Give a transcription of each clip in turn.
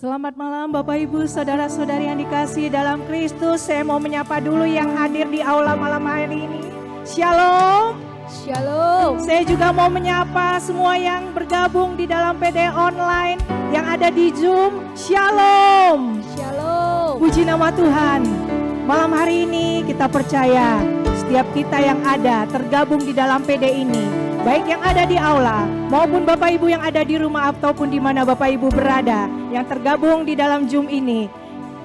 Selamat malam Bapak Ibu, saudara-saudari yang dikasihi dalam Kristus. Saya mau menyapa dulu yang hadir di aula malam hari ini. Shalom. Shalom. Saya juga mau menyapa semua yang bergabung di dalam PD online, yang ada di Zoom. Shalom. Shalom. Puji nama Tuhan. Malam hari ini kita percaya setiap kita yang ada tergabung di dalam PD ini, baik yang ada di aula maupun Bapak Ibu yang ada di rumah ataupun di mana Bapak Ibu berada yang tergabung di dalam Zoom ini,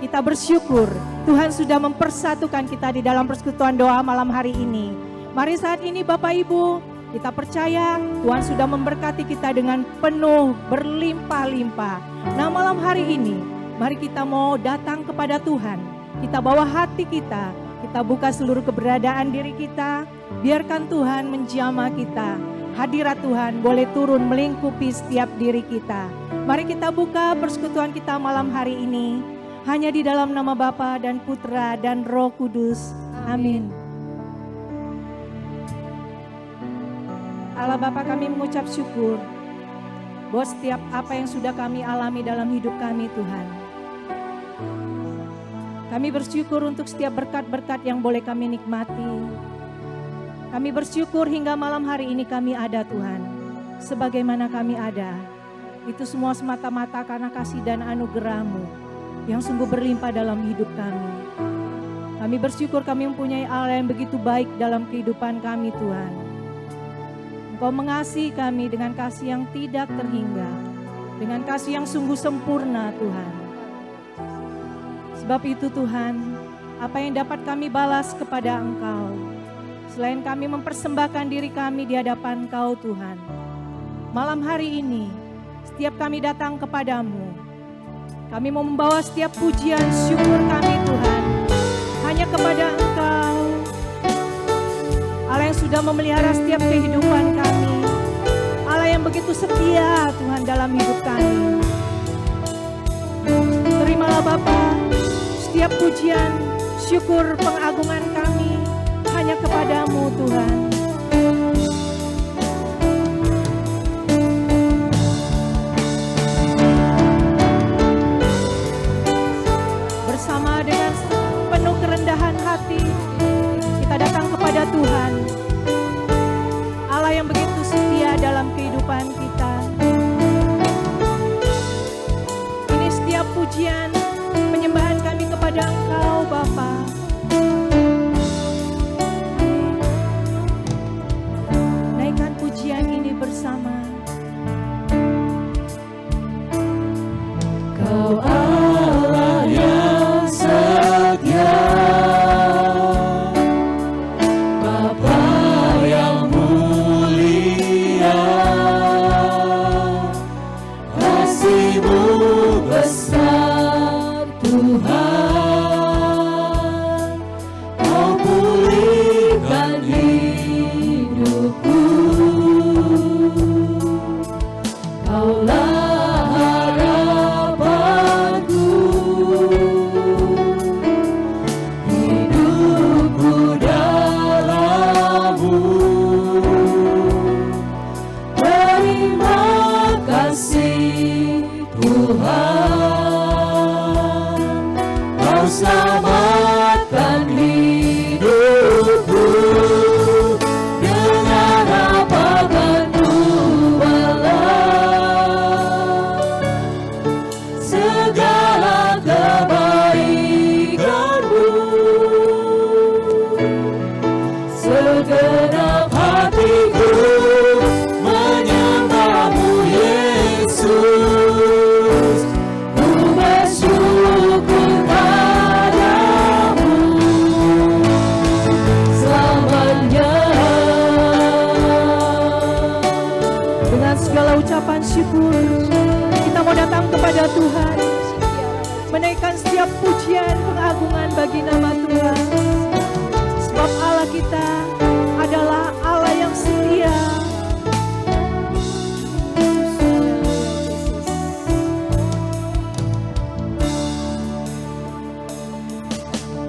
kita bersyukur Tuhan sudah mempersatukan kita di dalam persekutuan doa malam hari ini. Mari saat ini Bapak Ibu, kita percaya Tuhan sudah memberkati kita dengan penuh berlimpah-limpah. Nah malam hari ini mari kita mau datang kepada Tuhan. Kita bawa hati kita buka seluruh keberadaan diri kita, biarkan Tuhan menjamah kita. Hadirat Tuhan boleh turun melingkupi setiap diri kita. Mari kita buka persekutuan kita malam hari ini, hanya di dalam nama Bapa dan Putra dan Roh Kudus. Amin. Allah Bapa, kami mengucap syukur bahwa setiap apa yang sudah kami alami dalam hidup kami Tuhan, kami bersyukur untuk setiap berkat-berkat yang boleh kami nikmati. Kami bersyukur hingga malam hari ini kami ada Tuhan. Sebagaimana kami ada, itu semua semata-mata karena kasih dan anugerah-Mu yang sungguh berlimpah dalam hidup kami. Kami bersyukur kami mempunyai Allah yang begitu baik dalam kehidupan kami Tuhan. Engkau mengasihi kami dengan kasih yang tidak terhingga, dengan kasih yang sungguh sempurna Tuhan. Sebab itu Tuhan, apa yang dapat kami balas kepada Engkau, selain kami mempersembahkan diri kami di hadapan Engkau Tuhan. Malam hari ini, setiap kami datang kepadamu, kami mau membawa setiap pujian syukur kami Tuhan, hanya kepada Engkau, Allah yang sudah memelihara setiap kehidupan kami, Allah yang begitu setia Tuhan dalam hidup kami. Terimalah Bapa setiap pujian, syukur, pengagungan kami hanya kepadamu Tuhan. Bersama dengan penuh kerendahan hati, kita datang kepada Tuhan, Allah yang begitu setia dalam kehidupan kita. Ini setiap pujian, penyembahan kami kepada Engkau Bapa. Naikkan pujian ini bersama. Kau Allah yang setia, Bapa yang mulia, kasih-Mu besar Tuhan, Kau pulihkan hidupku, Kaulah harapanku, hidupku dalam-Mu. Terima kasih Tuhan, Kau selamatkan hidupku. Dengan apa bantu Allah segala kebaikan-Mu. Segenap hatiku menyembah-Mu Yesus, ku bersyukur padamu selamanya. Dengan segala ucapan syukur, kita mau datang kepada Tuhan, menaikkan setiap pujian pengagungan bagi nama Tuhan. Sebab Allah kita adalah Allah yang setia.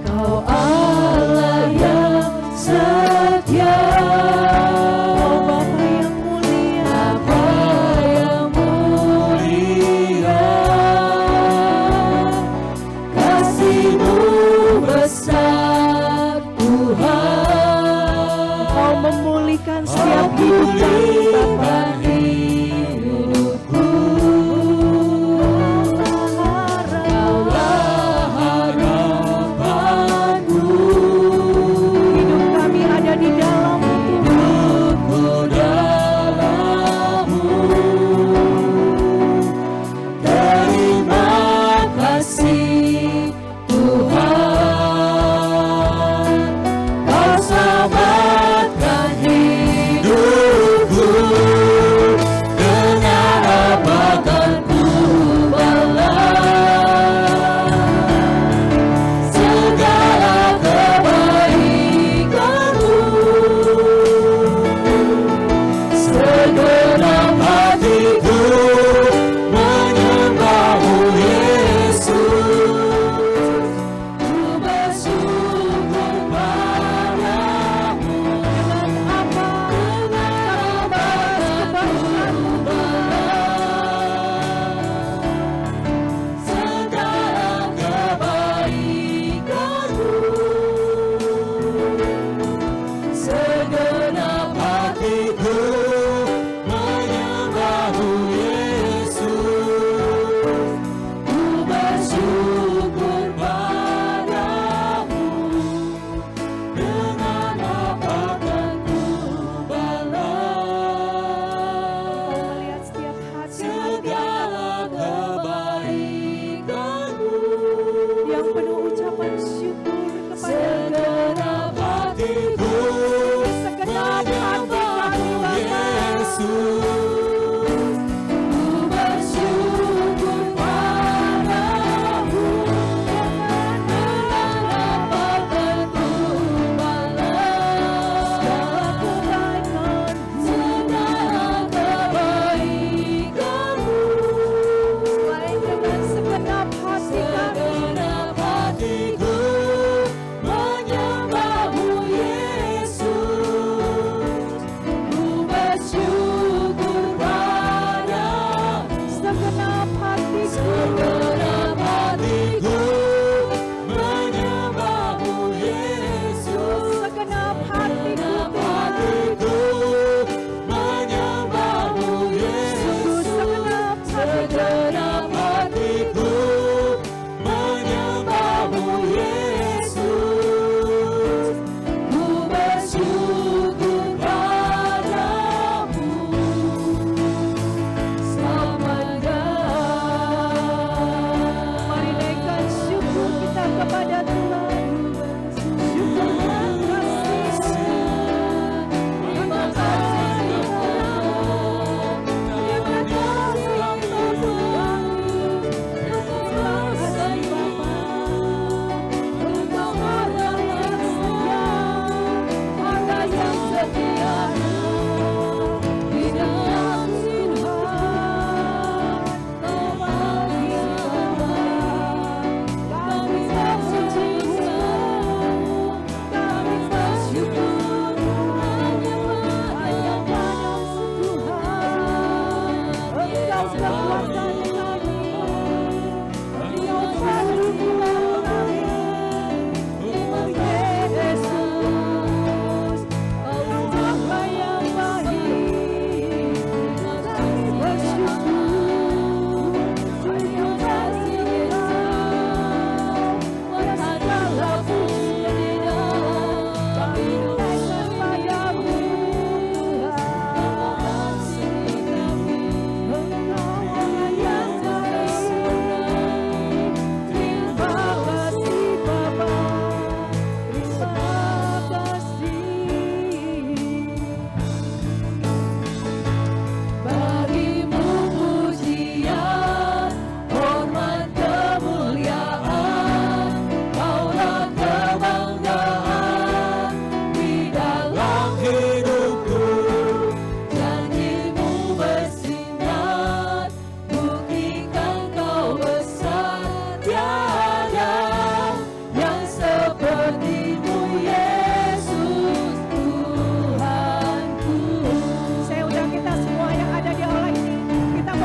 Kau Allah yang setia, Kau Bapa yang mulia, Bapa yang mulia,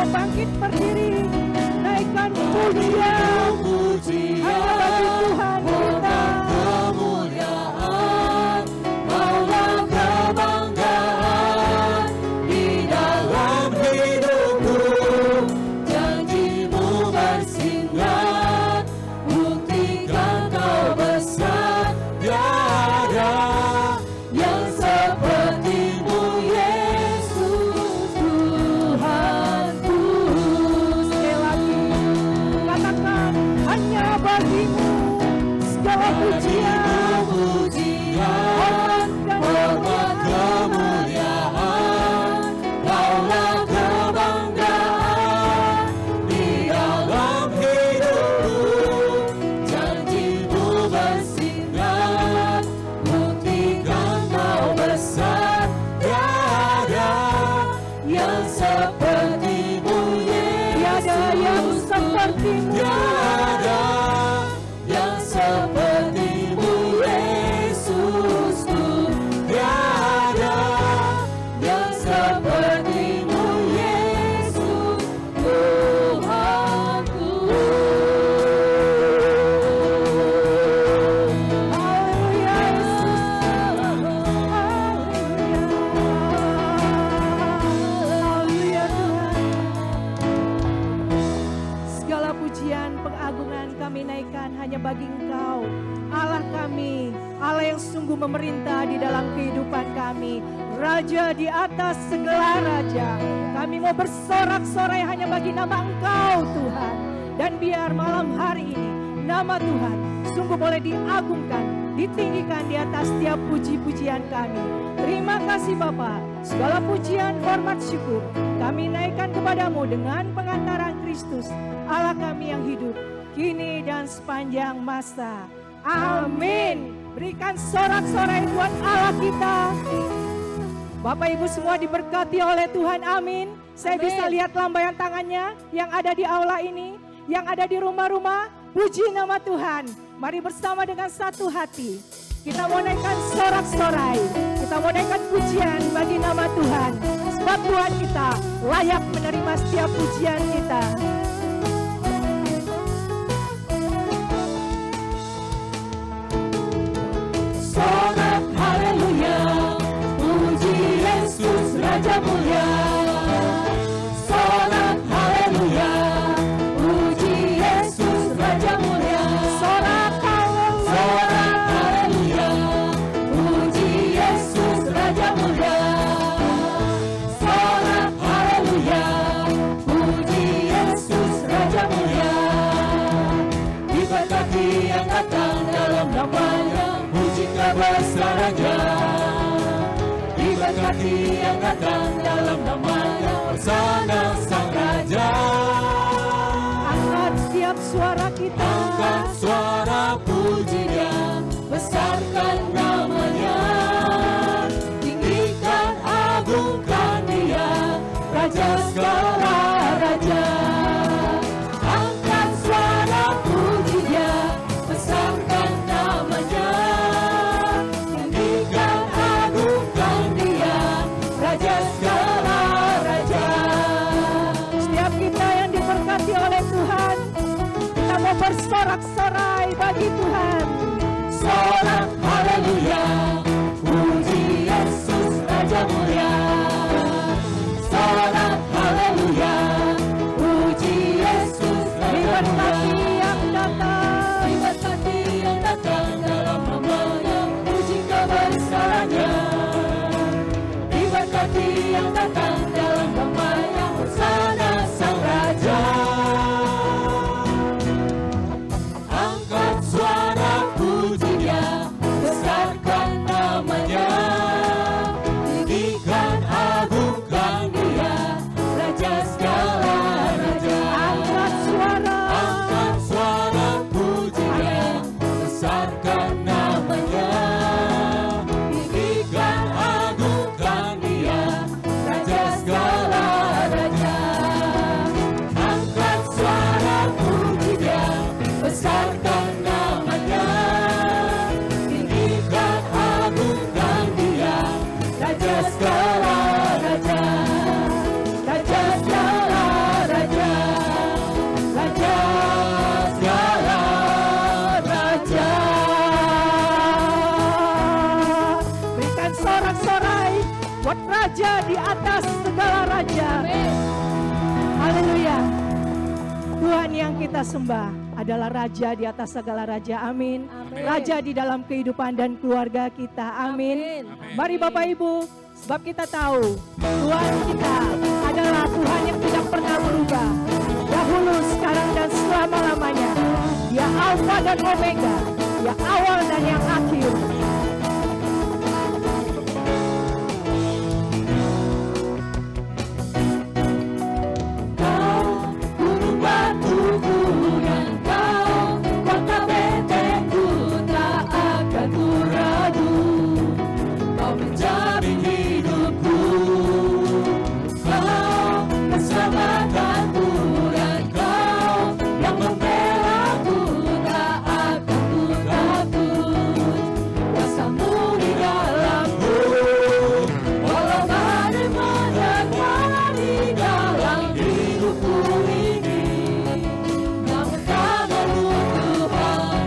mau bangkit berdiri, naikkan pujian hanya bagi Tuhan kita. Kemuliaan, Maulah kebanggaan di dalam hidupku. Janjimu bersinar, buktikan kau besar. Tiada yang sepertimu, Yesus Tuhanku. Sekali lagi katakan, hanya bagimu segala pujian, hormat dan Kemuliaan, Maulah kebanggaan di dalam hidupku. Janjimu bersinar, buktikan kau besar. Tiada yang sepertimu, tiada yang Yesus. sepertimu. Tiada yang sepertimu, Yesusku. Tiada yang sepertimu, Yesus Tuhanku. Haleluya Yesus. Haleluya Tuhan. Segala pujian pengagungan kami naikkan hanya bagi Engkau, Allah kami, Allah yang sungguh memerintah di dalam kehidupan kami, Raja di atas segala raja. Kami mau bersorak-sorai hanya bagi nama Engkau Tuhan. Dan biar malam hari ini nama Tuhan sungguh boleh diagungkan, ditinggikan di atas setiap puji-pujian kami. Terima kasih Bapa, segala pujian, hormat, syukur kami naikkan kepadamu dengan pengantaran Kristus, Allah kami yang hidup, kini dan sepanjang masa. Amin. Berikan sorak-sorai buat Allah kita. Bapak Ibu semua diberkati oleh Tuhan, amin. Saya Amin. bisa lihat lambaian tangannya yang ada di aula ini, yang ada di rumah-rumah. Puji nama Tuhan. Mari bersama dengan satu hati kita mau naikkan sorak-sorai, kita mau naikkan pujian bagi nama Tuhan. Sebab Tuhan kita layak menerima setiap pujian kita. Sorak haleluya, puji Yesus Raja mulia. Sorak haleluya, puji Yesus Raja mulia. Sorak Sorak haleluya, puji Yesus Raja mulia. Sorak haleluya, puji Yesus Raja mulia. Diberkati yang datang dalam namanya, puji kebesarannya. Diberkati yang datang dalam namanya, Hosana Sang Raja. angkat setiap suara kita. Angkat suara pujinya, besarkan namanya. Tinggikan, agungkan dia, Raja segala raja. Angkat suara pujinya, besarkan namanya. Tinggikan, agungkan dia, Raja segala raja. Setiap kita yang diberkati oleh Tuhan, kita mau bersorak-sorai bagi Tuhan. Sorak haleluya, puji Yesus Raja mulia. Sorak haleluya, puji Yesus Raja mulia. Diberkati yang datang, Diberkati yang datang dalam namanya, puji kebesarannya. Diberkati yang datang dalam namanya, Hosana Sang Raja. Angkat suara pujinya, raja di atas segala raja. Amin. Haleluya. Tuhan yang kita sembah adalah raja di atas segala raja. Amin. Amin. Raja di dalam kehidupan dan keluarga kita. Amin. Mari Bapak Ibu, sebab kita tahu Tuhan kita adalah Tuhan yang tidak pernah berubah. Dahulu, sekarang, dan selama-lamanya. Dia Alfa dan Omega. Dia awal dan yang akhir. Kau gunung batuku dan kau kota bentengku, tak akan ku ragu. Kau menjamin hidupku, kau keselamatanku, dan kau yang membelaku, tak akan ku takut. Kuasamu di dalamku, walau badai menerpa di dalam hidupku ini. Namun tanganmu Tuhan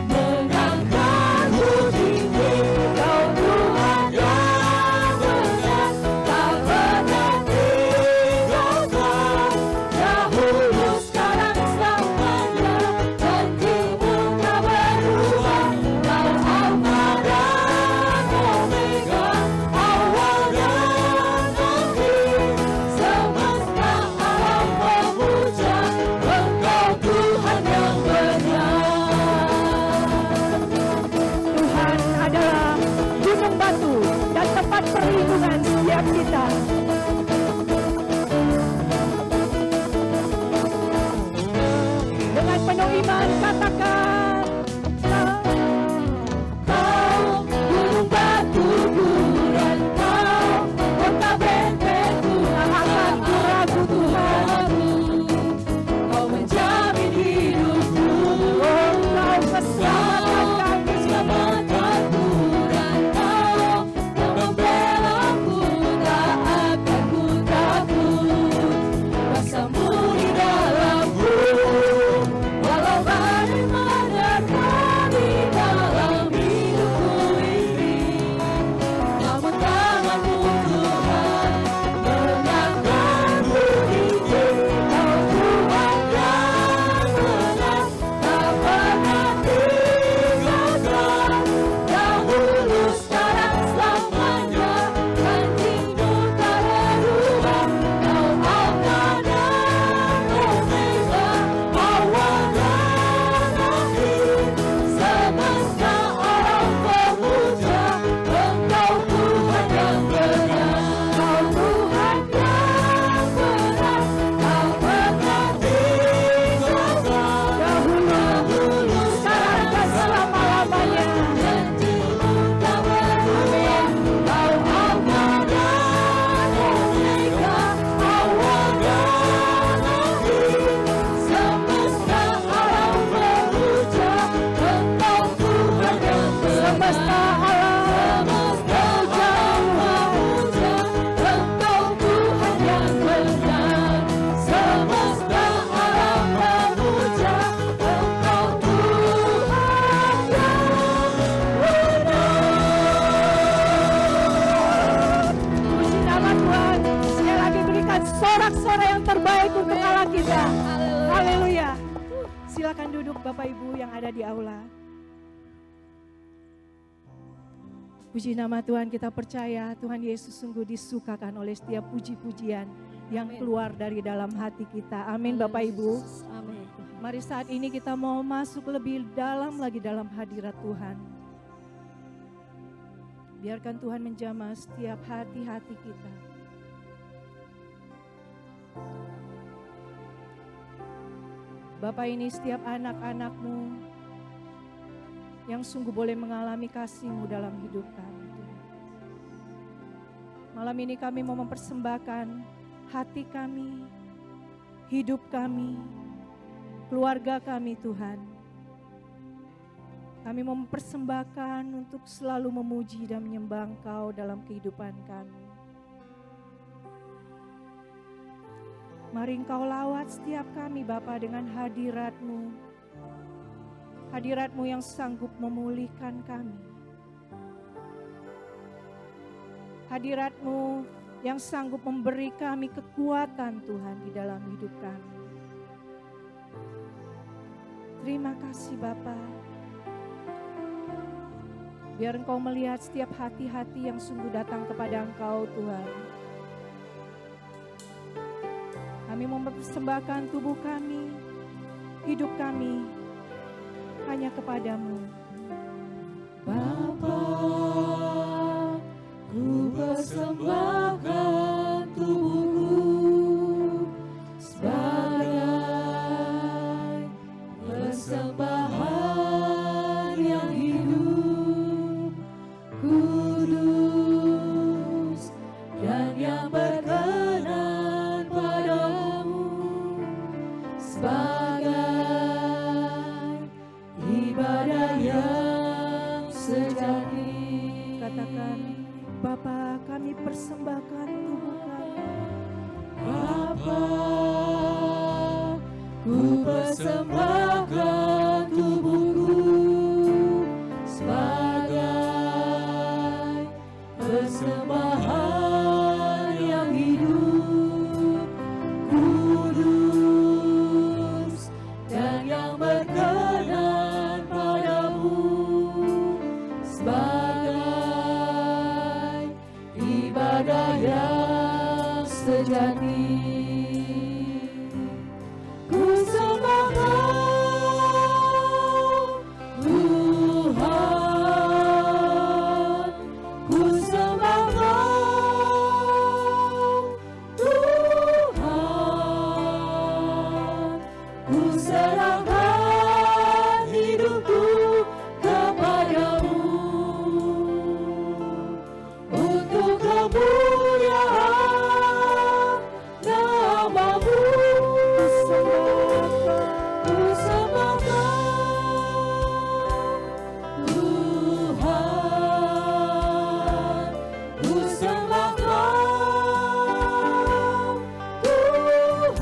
mengangkatku tinggi. Kau Tuhan yang benar, tak pernah tinggalkan. Dahulu, sekarang, selamanya, janjimu tak berubah. Kau Alfa dan Omega, awal dan akhir. Semesta alam memuja Engkau Tuhan yang benar. Tuhan adalah gunung batu dan tempat perlindungan setiap kita. Dengan penuh iman katakan, Kau gunung batuku dan kau kota bentengku, tak akan ku ragu Tuhan. Kau menjamin hidupku, Oh, Kau keselamatan kami. keselamatanku, dan kau yang membelaku, tak akan ku takut. Kuasamu di dalamku, walau badai menerpa di dalam hidupku ini. Namun tanganmu Tuhan mengangkatku tinggi. Kau Tuhan yang benar, tak pernah tinggalkan. Dahulu, sekarang, selamanya, janjimu tak berubah. Kau Alfa dan Omega, awal dan akhir. Semesta alam memuja Engkau Tuhan yang benar. Kau Tuhan yang benar, tak pernah tinggalkan. Dahulu, sekarang, dan selama-lamanya, janjimu tak berubah. Kau Alfa dan Omega, awal dan akhir. Semesta alam memuja Engkau Tuhan yang benar. Semesta alam Semesta alam memuja Engkau Tuhan yang benar. Semesta alam memuja Engkau Tuhan yang benar. puji nama Tuhan. Sekali lagi berikan sorak-sorai yang terbaik untuk Allah kita. Haleluya. Silakan duduk Bapak Ibu yang ada di aula. Puji nama Tuhan, kita percaya Tuhan Yesus sungguh disukakan oleh setiap puji-pujian yang keluar dari dalam hati kita. Amin Bapak Ibu. Amin. Mari saat ini kita mau masuk lebih dalam lagi dalam hadirat Tuhan. Biarkan Tuhan menjamah setiap hati-hati kita. Bapak, ini setiap anak-anak-Mu yang sungguh boleh mengalami kasih-Mu dalam hidup kami. Tuhan. Malam ini kami mau mempersembahkan hati kami, hidup kami, keluarga kami Tuhan. Kami mau mempersembahkan untuk selalu memuji dan menyembah Engkau dalam kehidupan kami. Mari Engkau lawat setiap kami Bapa dengan hadirat-Mu. Hadirat-Mu yang sanggup memulihkan kami. Hadirat-Mu yang sanggup memberi kami kekuatan Tuhan di dalam hidup kami. Terima kasih Bapa. Biar Engkau melihat setiap hati-hati yang sungguh datang kepada Engkau Tuhan. Kami mempersembahkan tubuh kami, hidup kami hanya kepadamu. Bapa, ku persembahkan tubuhku sebagai persembahan yang hidup, kudus, dan yang berkenan padamu, sebagai ibadah yang sejati. Katakan, Bapa, kami persembahkan tubuh kami. Bapa, ku persembahkan tubuhku sebagai persembahan yang hidup, kudus, dan yang berkenan padamu, sebagai ibadah yang sejati. Ku sembah Kau, Tuhan. Ku sembah Kau, Tuhan. Ku serahkan hidupku kepadamu untuk kemuliaan nama-Mu. Ku sembah Kau, Tuhan. Ku sembah Kau, Tuhan.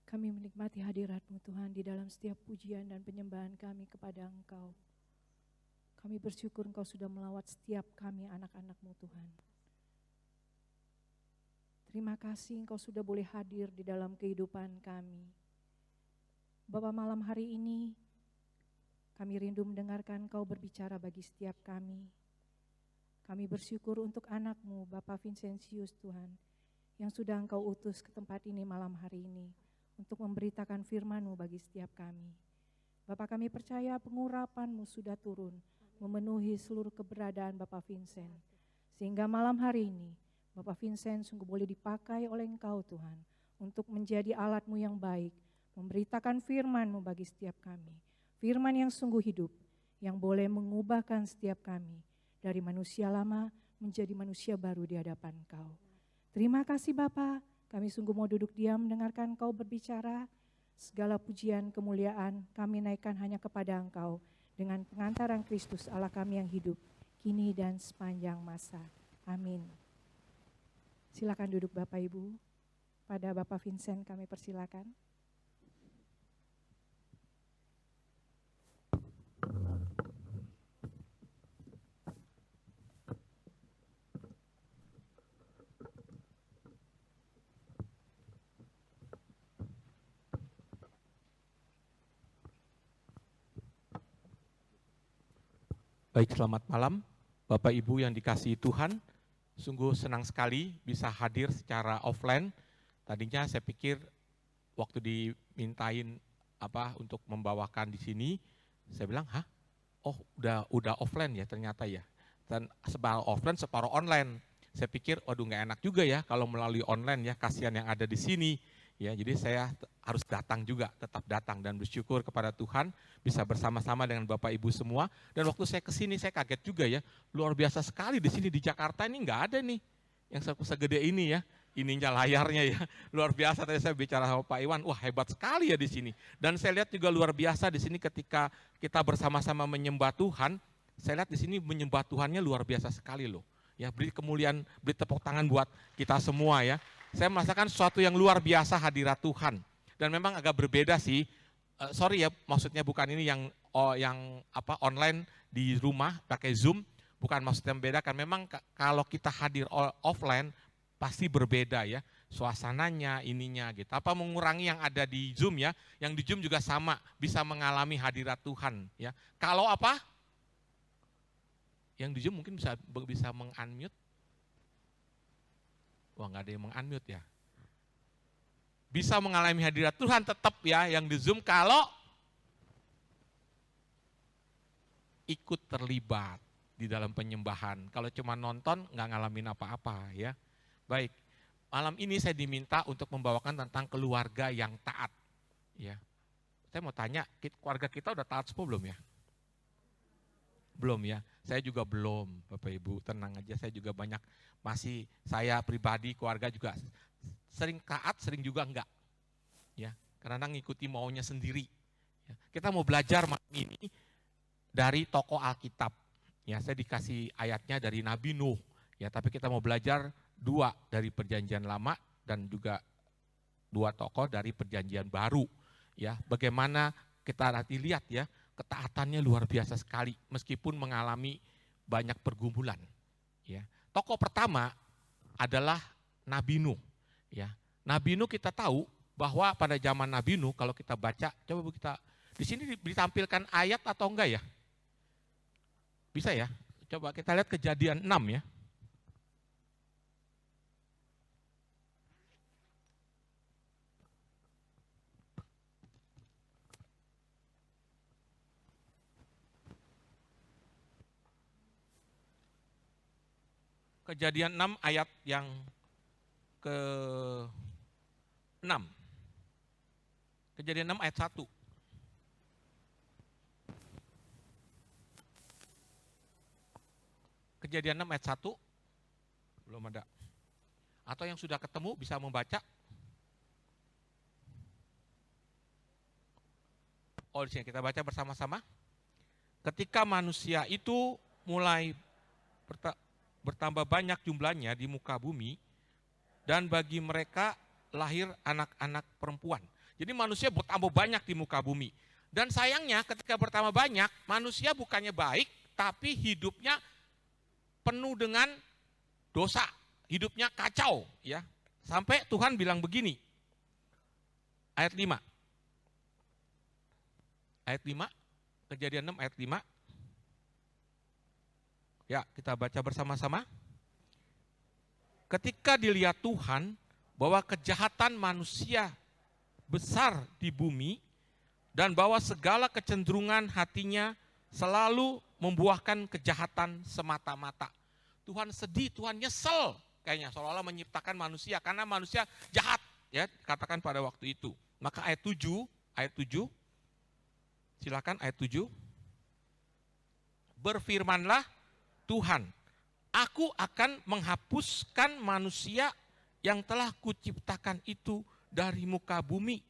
Kami menikmati hadirat-Mu Tuhan di dalam setiap pujian dan penyembahan kami kepada Engkau. Kami bersyukur Engkau sudah melawat setiap kami anak-anak-Mu Tuhan. Terima kasih Engkau sudah boleh hadir di dalam kehidupan kami. Bapa, malam hari ini kami rindu mendengarkan Engkau berbicara bagi setiap kami. Kami bersyukur untuk anak-Mu Bapak Vincentius Tuhan, yang sudah Engkau utus ke tempat ini malam hari ini untuk memberitakan firman-Mu bagi setiap kami. Bapak, kami percaya pengurapan-Mu sudah turun, memenuhi seluruh keberadaan Bapak Vincent. Sehingga malam hari ini, Bapak Vincent sungguh boleh dipakai oleh Engkau Tuhan, untuk menjadi alat-Mu yang baik, memberitakan firman-Mu bagi setiap kami. Firman yang sungguh hidup, yang boleh mengubahkan setiap kami, dari manusia lama menjadi manusia baru di hadapan Engkau. Terima kasih Bapa, kami sungguh mau duduk diam mendengarkan Engkau berbicara. Segala pujian kemuliaan kami naikkan hanya kepada Engkau dengan pengantaran Kristus Allah kami yang hidup, kini dan sepanjang masa. Amin. Silakan duduk Bapak Ibu. Pada Bapak Vincent kami persilakan. Baik, selamat malam Bapak Ibu yang dikasihi Tuhan. Sungguh senang sekali bisa hadir secara offline. Tadinya saya pikir waktu dimintain untuk membawakan di sini, saya bilang, oh udah offline ya ternyata ya. Dan separuh offline, separuh online. Saya pikir, waduh nggak enak juga ya kalau melalui online ya, kasihan yang ada di sini. Ya, jadi saya harus datang juga, tetap datang dan bersyukur kepada Tuhan bisa bersama-sama dengan Bapak Ibu semua. Dan waktu saya ke sini saya kaget juga ya, luar biasa sekali di sini di Jakarta ini nggak ada nih yang segede ini ya, ininya layarnya ya, luar biasa. Tadi saya bicara sama Pak Iwan, wah hebat sekali ya di sini. Dan saya lihat juga luar biasa di sini ketika kita bersama-sama menyembah Tuhan, saya lihat di sini menyembah Tuhannya luar biasa sekali loh. Ya, beri kemuliaan, beri tepuk tangan buat kita semua ya. Saya merasakan sesuatu yang luar biasa hadirat Tuhan. Dan memang agak berbeda sih. Sorry ya, maksudnya bukan ini yang online di rumah pakai Zoom, bukan maksudnya membedakan. Memang kalau kita hadir offline pasti berbeda ya. Suasananya, ininya gitu. Apa mengurangi yang ada di Zoom ya? Yang di Zoom juga sama, bisa mengalami hadirat Tuhan ya. Kalau yang di Zoom mungkin bisa meng-unmute. Wah, nggak ada yang meng-unmute ya. Bisa mengalami hadirat Tuhan tetap ya yang di Zoom kalau ikut terlibat di dalam penyembahan. Kalau cuma nonton nggak ngalamin apa-apa ya. Baik, malam ini saya diminta untuk membawakan tentang keluarga yang taat. Ya, saya mau tanya, keluarga kita udah taat semua belum ya? Belum ya, saya juga belum Bapak Ibu, tenang aja, saya juga banyak, saya pribadi, keluarga juga sering taat, sering juga enggak. Ya, karena ngikuti maunya sendiri. Ya, kita mau belajar malam ini dari tokoh Alkitab. Ya, saya dikasih ayatnya dari Nabi Nuh. Ya, tapi kita mau belajar 2 dari Perjanjian Lama dan juga 2 tokoh dari Perjanjian Baru. Ya, bagaimana kita nanti lihat ya, ketaatannya luar biasa sekali meskipun mengalami banyak pergumulan. Ya. Tokoh pertama adalah Nabi Nuh. Ya. Nabi Nuh kita tahu bahwa pada zaman Nabi Nuh kalau kita baca, coba Bu kita di sini ditampilkan ayat atau enggak ya? Bisa ya? Coba kita lihat Kejadian 6 ya. Kejadian 6 ayat yang ke-6. Kejadian 6 ayat 1. Kejadian 6 ayat 1. Belum ada. Atau yang sudah ketemu bisa membaca. Oh, di sini kita baca bersama-sama. Ketika manusia itu mulai bertambah banyak jumlahnya di muka bumi, dan bagi mereka lahir anak-anak perempuan. Jadi manusia bertambah banyak di muka bumi. Dan sayangnya ketika bertambah banyak, manusia bukannya baik, tapi hidupnya penuh dengan dosa. Hidupnya kacau, ya. Sampai Tuhan bilang begini. Ayat 5. Ayat 5, Kejadian 6 ayat 5. Ya, kita baca bersama-sama. Ketika dilihat Tuhan bahwa kejahatan manusia besar di bumi dan bahwa segala kecenderungan hatinya selalu membuahkan kejahatan semata-mata. Tuhan sedih, Tuhan nyesel kayaknya seolah-olah menciptakan manusia karena manusia jahat, ya, katakan pada waktu itu. Maka ayat 7, silakan ayat 7. Berfirmanlah Tuhan, aku akan menghapuskan manusia yang telah kuciptakan itu dari muka bumi,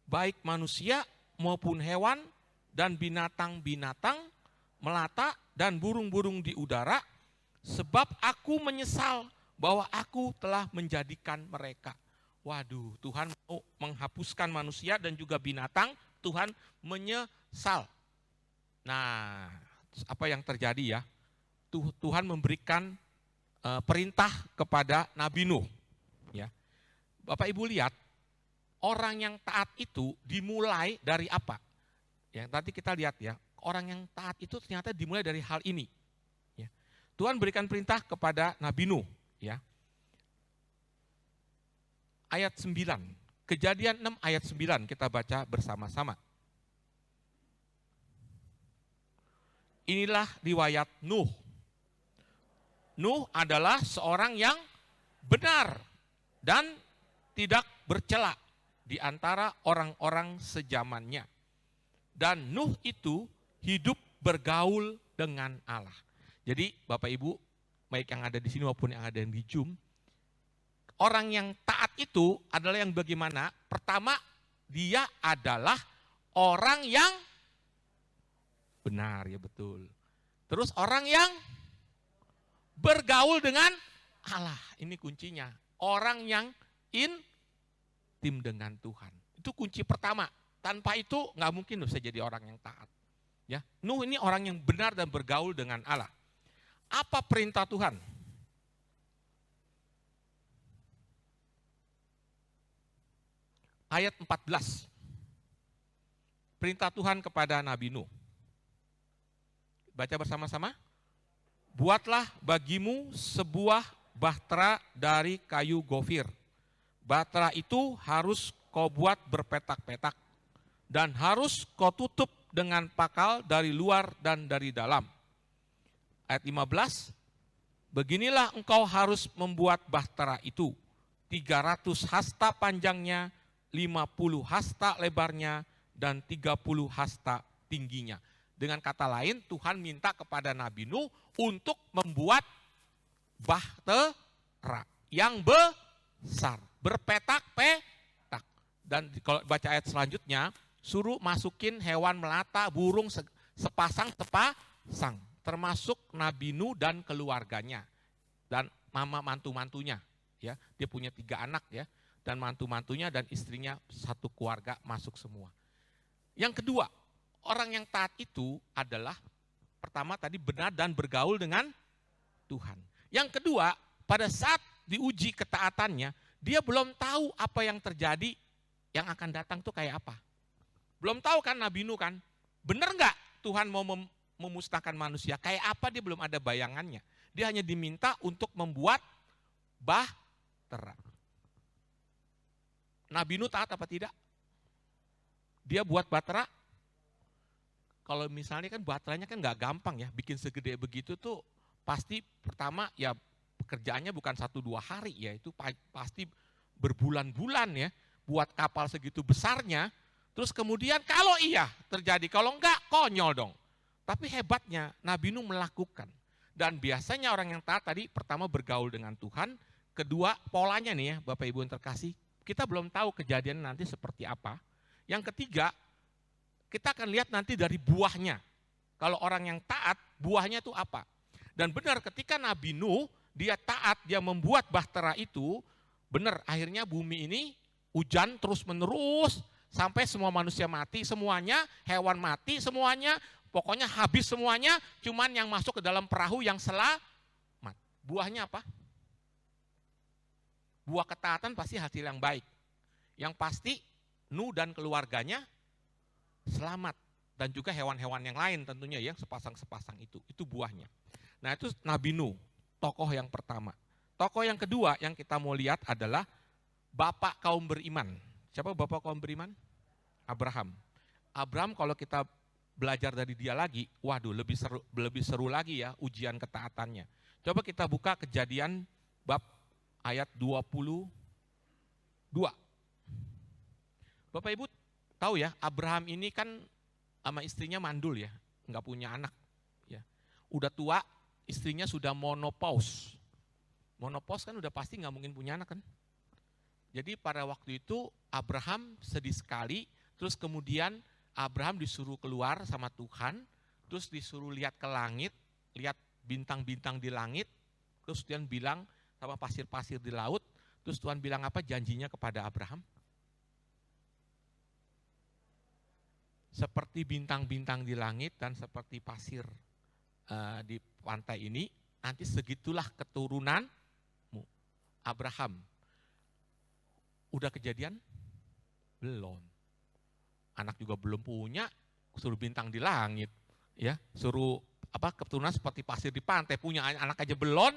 baik manusia maupun hewan dan binatang-binatang melata dan burung-burung di udara, sebab aku menyesal bahwa aku telah menjadikan mereka. Waduh, Tuhan mau menghapuskan manusia dan juga binatang, Tuhan menyesal. Nah, apa yang terjadi ya? Tuhan memberikan perintah kepada Nabi Nuh. Ya. Bapak Ibu lihat, orang yang taat itu dimulai dari apa? Yang tadi kita lihat ya, orang yang taat itu ternyata dimulai dari hal ini. Ya. Tuhan berikan perintah kepada Nabi Nuh. Ya. Ayat 9, Kejadian 6 ayat 9 kita baca bersama-sama. Inilah riwayat Nuh. Nuh adalah seorang yang benar dan tidak bercela di antara orang-orang sejamannya. Dan Nuh itu hidup bergaul dengan Allah. Jadi Bapak Ibu, baik yang ada di sini maupun yang ada di Zoom, orang yang taat itu adalah yang bagaimana? Pertama, dia adalah orang yang benar, ya betul. Terus orang yang bergaul dengan Allah, ini kuncinya. Orang yang intim dengan Tuhan. Itu kunci pertama. Tanpa itu nggak mungkin bisa jadi orang yang taat. Ya, Nuh ini orang yang benar dan bergaul dengan Allah. Apa perintah Tuhan? Ayat 14. Perintah Tuhan kepada Nabi Nuh. Baca bersama-sama. Buatlah bagimu sebuah bahtera dari kayu gofir. Bahtera itu harus kau buat berpetak-petak dan harus kau tutup dengan pakal dari luar dan dari dalam. Ayat 15, beginilah engkau harus membuat bahtera itu. 300 hasta panjangnya, 50 hasta lebarnya, dan 30 hasta tingginya. Dengan kata lain, Tuhan minta kepada Nabi Nuh untuk membuat bahtera yang besar, berpetak-petak. Dan kalau baca ayat selanjutnya, suruh masukin hewan melata, burung sepasang, termasuk Nabi Nuh dan keluarganya dan mama mantu-mantunya. Ya, dia punya 3 anak ya, dan mantu-mantunya dan istrinya satu keluarga masuk semua. Yang kedua, orang yang taat itu adalah pertama tadi benar dan bergaul dengan Tuhan. Yang kedua, pada saat diuji ketaatannya, dia belum tahu apa yang terjadi, yang akan datang tuh kayak apa. Belum tahu kan Nabi Nuh kan, benar nggak Tuhan mau memusnahkan manusia? Kayak apa dia belum ada bayangannya. Dia hanya diminta untuk membuat bahtera. Nabi Nuh taat apa tidak? Dia buat bahtera. Kalau misalnya kan baterainya kan nggak gampang ya, bikin segede begitu tuh pasti pertama ya pekerjaannya bukan 1-2 hari ya, itu pasti berbulan-bulan ya, buat kapal segitu besarnya. Terus kemudian kalau iya terjadi, kalau enggak konyol dong. Tapi hebatnya Nabi Nuh melakukan. Dan biasanya orang yang taat tadi pertama bergaul dengan Tuhan, kedua polanya nih ya Bapak Ibu yang terkasih, kita belum tahu kejadian nanti seperti apa. Yang ketiga, kita akan lihat nanti dari buahnya. Kalau orang yang taat, buahnya itu apa? Dan benar ketika Nabi Nuh, dia taat, dia membuat bahtera itu, benar akhirnya bumi ini hujan terus menerus sampai semua manusia mati, semuanya, hewan mati, semuanya, pokoknya habis semuanya, cuman yang masuk ke dalam perahu yang selamat. Buahnya apa? Buah ketaatan pasti hasil yang baik. Yang pasti Nuh dan keluarganya selamat. Dan juga hewan-hewan yang lain tentunya yang sepasang-sepasang itu buahnya. Nah itu Nabi Nuh, tokoh yang pertama. Tokoh yang kedua yang kita mau lihat adalah bapak kaum beriman. Siapa bapak kaum beriman? Abraham. Abraham kalau kita belajar dari dia lagi, waduh lebih seru lagi ya ujian ketaatannya. Coba kita buka Kejadian bab ayat 22. Bapak Ibu tahu ya, Abraham ini kan sama istrinya mandul ya, nggak punya anak. Ya. Udah tua, istrinya sudah monopause. Monopause kan udah pasti nggak mungkin punya anak kan. Jadi pada waktu itu Abraham sedih sekali, terus kemudian Abraham disuruh keluar sama Tuhan, terus disuruh lihat ke langit, lihat bintang-bintang di langit, terus Tuhan bilang sama pasir-pasir di laut, terus Tuhan bilang apa janjinya kepada Abraham? Seperti bintang-bintang di langit dan seperti pasir di pantai ini, nanti segitulah keturunanmu. Abraham. Udah kejadian? Belum. Anak juga belum punya, suruh bintang di langit, ya, suruh keturunan seperti pasir di pantai, punya anak aja belum,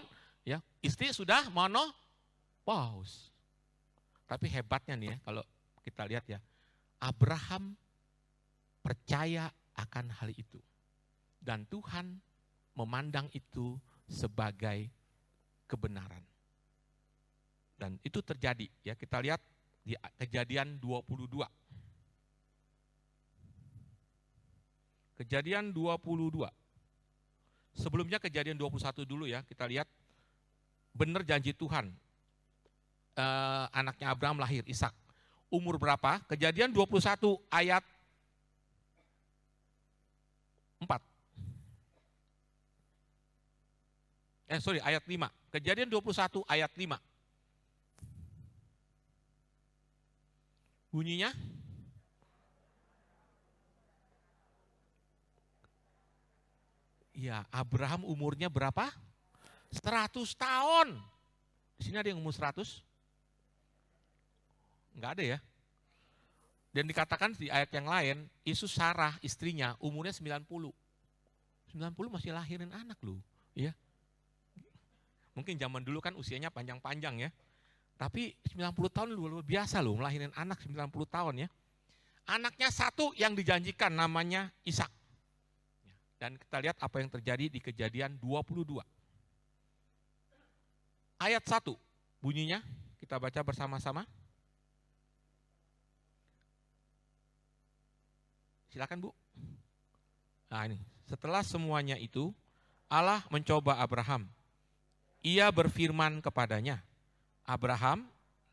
ya, istri sudah monopause. Tapi hebatnya nih ya, kalau kita lihat ya, Abraham percaya akan hal itu. Dan Tuhan memandang itu sebagai kebenaran. Dan itu terjadi, ya kita lihat di Kejadian 22. Kejadian 22. Sebelumnya Kejadian 21 dulu ya, kita lihat benar janji Tuhan. Anaknya Abraham lahir, Ishak. Umur berapa? Kejadian 21 ayat 4. Ayat 5. Kejadian 21 ayat 5. Bunyinya? Ya, Abraham umurnya berapa? 100 tahun. Di sini ada yang umur 100? Enggak ada ya. Dan dikatakan di ayat yang lain, Isu Sarah istrinya umurnya 90. 90 masih lahirin anak loh, ya. Mungkin zaman dulu kan usianya panjang-panjang ya. Tapi 90 tahun luar biasa loh, melahirin anak 90 tahun ya. Anaknya satu yang dijanjikan namanya Ishak. Dan kita lihat apa yang terjadi di Kejadian 22. Ayat 1 bunyinya, kita baca bersama-sama. Silakan Bu. Nah ini, setelah semuanya itu, Allah mencoba Abraham. Ia berfirman kepadanya, Abraham,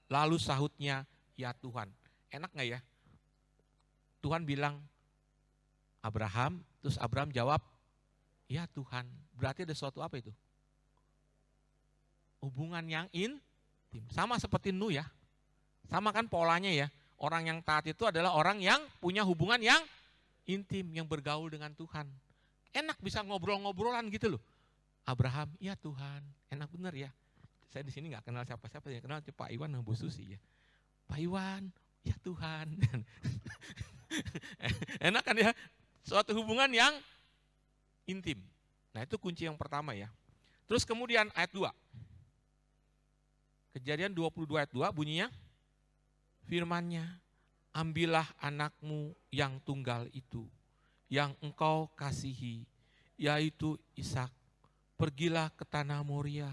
lalu sahutnya, ya Tuhan. Enak gak ya? Tuhan bilang, Abraham, terus Abraham jawab, ya Tuhan. Berarti ada sesuatu apa itu? Hubungan yang intim. Sama seperti Nuh ya. Sama kan polanya ya. Orang yang taat itu adalah orang yang punya hubungan yang intim, yang bergaul dengan Tuhan. Enak bisa ngobrol-ngobrolan gitu loh. Abraham, ya Tuhan. Enak bener ya. Saya di sini nggak kenal siapa-siapa, yang kenal cuma Pak Iwan dan Bu Susi ya. Pak Iwan, ya Tuhan. Enak kan ya, suatu hubungan yang intim. Nah itu kunci yang pertama ya. Terus kemudian ayat 2. Kejadian 22 ayat 2 bunyinya, firman-Nya, ambillah anakmu yang tunggal itu, yang engkau kasihi, yaitu Ishak. Pergilah ke tanah Moria,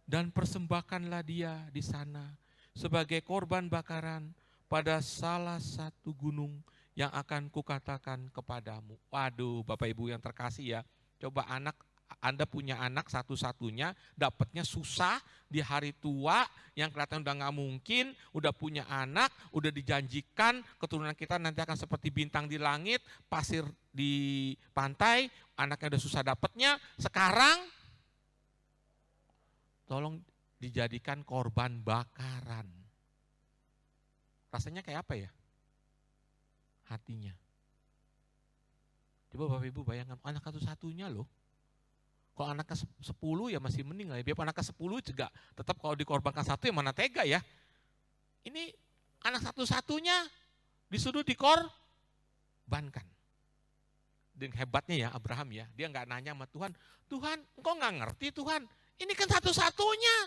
dan persembahkanlah dia di sana sebagai korban bakaran pada salah satu gunung yang akan kukatakan kepadamu. Waduh Bapak Ibu yang terkasih ya, coba Anda punya anak satu-satunya, dapatnya susah di hari tua, yang kelihatan udah gak mungkin, udah punya anak, udah dijanjikan keturunan kita nanti akan seperti bintang di langit, pasir di pantai, anaknya udah susah dapatnya, sekarang tolong dijadikan korban bakaran. Rasanya kayak apa ya? hatinya. Coba Bapak Ibu bayangkan, anak satu-satunya loh. Kalau anak ke-10 ya masih mending lah. Biar anak ke-10 juga tetap kalau dikorbankan satu ya mana tega ya. Ini anak satu-satunya disuruh dikorbankan. Dan hebatnya ya Abraham ya, dia nggak nanya sama Tuhan, Tuhan engkau nggak ngerti Tuhan, ini kan satu-satunya.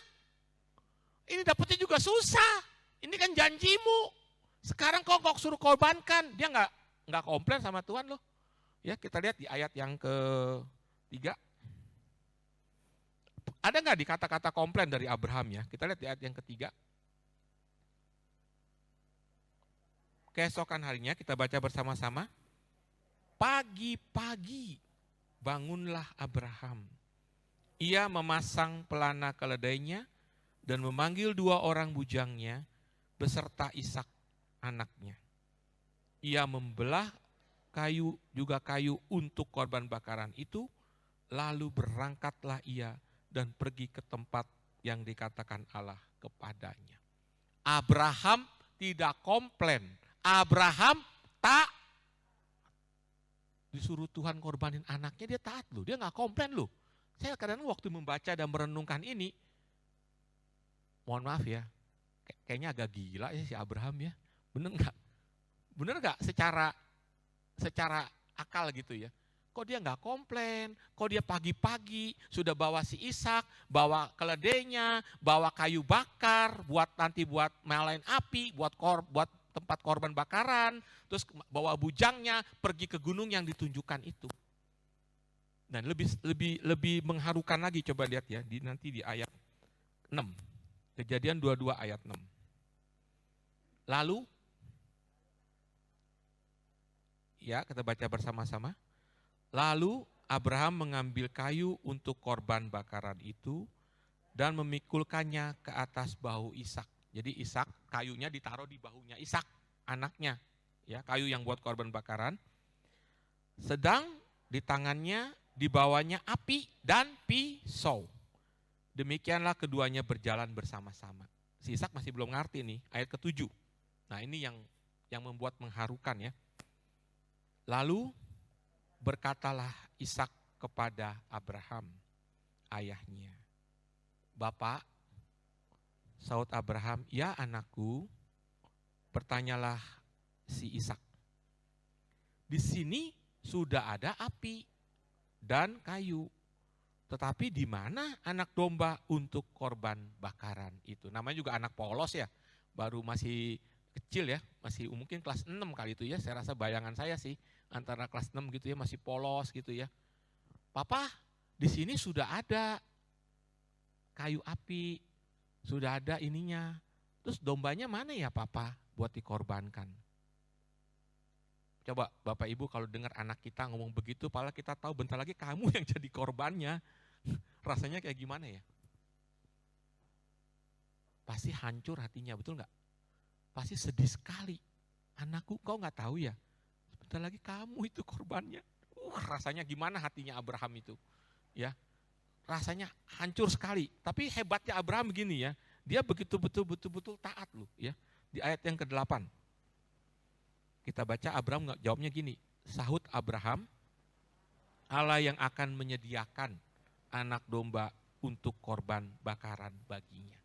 Ini dapetnya juga susah, ini kan janjimu. Sekarang kok suruh korbankan, dia nggak komplain sama Tuhan loh. Ya, kita lihat di ayat yang ke-3. Ada nggak di kata-kata komplain dari Abraham ya? Kita lihat di ayat yang ke-3. Keesokan harinya kita baca bersama-sama. Pagi-pagi bangunlah Abraham. Ia memasang pelana keledainya dan memanggil 2 orang bujangnya beserta Ishak anaknya. Ia membelah kayu untuk korban bakaran itu, lalu berangkatlah ia dan pergi ke tempat yang dikatakan Allah kepadanya. Abraham tidak komplain, Abraham tak disuruh Tuhan korbanin anaknya, dia taat loh, dia nggak komplain loh. Saya kadang-kadang waktu membaca dan merenungkan ini, mohon maaf ya, kayaknya agak gila ya si Abraham ya, bener nggak? Bener nggak secara akal gitu ya. Kok dia nggak komplain, kok dia pagi-pagi sudah bawa si Ishak, bawa keledainya, bawa kayu bakar, nanti buat nyalain api, buat tempat korban bakaran, terus bawa bujangnya pergi ke gunung yang ditunjukkan itu. Dan lebih mengharukan lagi, coba lihat ya, nanti di ayat 6. Kejadian 22 ayat 6. Lalu ya, kita baca bersama-sama. Lalu Abraham mengambil kayu untuk korban bakaran itu dan memikulkannya ke atas bahu Ishak. Jadi Ishak, kayunya ditaruh di bahunya Ishak, anaknya. Ya, kayu yang buat korban bakaran. Sedang di tangannya dibawanya api dan pisau. Demikianlah keduanya berjalan bersama-sama. Si Ishak masih belum ngerti nih, ayat ke-7. Nah, ini yang membuat mengharukan ya. Lalu berkatalah Ishak kepada Abraham, ayahnya. Bapak, saud Abraham, ya anakku, bertanyalah si Ishak. Di sini sudah ada api dan kayu, tetapi di mana anak domba untuk korban bakaran itu? Namanya juga anak polos ya, baru masih kecil ya, masih mungkin kelas 6 kali itu ya, saya rasa bayangan saya sih, antara kelas 6 gitu ya, masih polos gitu ya. Papa, di sini sudah ada kayu api, sudah ada ininya, terus dombanya mana ya Papa buat dikorbankan? Coba Bapak Ibu kalau dengar anak kita ngomong begitu, padahal kita tahu bentar lagi kamu yang jadi korbannya, rasanya kayak gimana ya? Pasti hancur hatinya, betul nggak? Pasti sedih sekali. Anakku, kau nggak tahu ya? Sebentar lagi kamu itu korbannya. Rasanya gimana hatinya Abraham itu? Ya, rasanya hancur sekali. Tapi hebatnya Abraham begini ya, dia begitu betul-betul taat loh ya. Di ayat yang ke-8, kita baca Abraham jawabnya gini. Sahut Abraham, Allah yang akan menyediakan anak domba untuk korban bakaran baginya.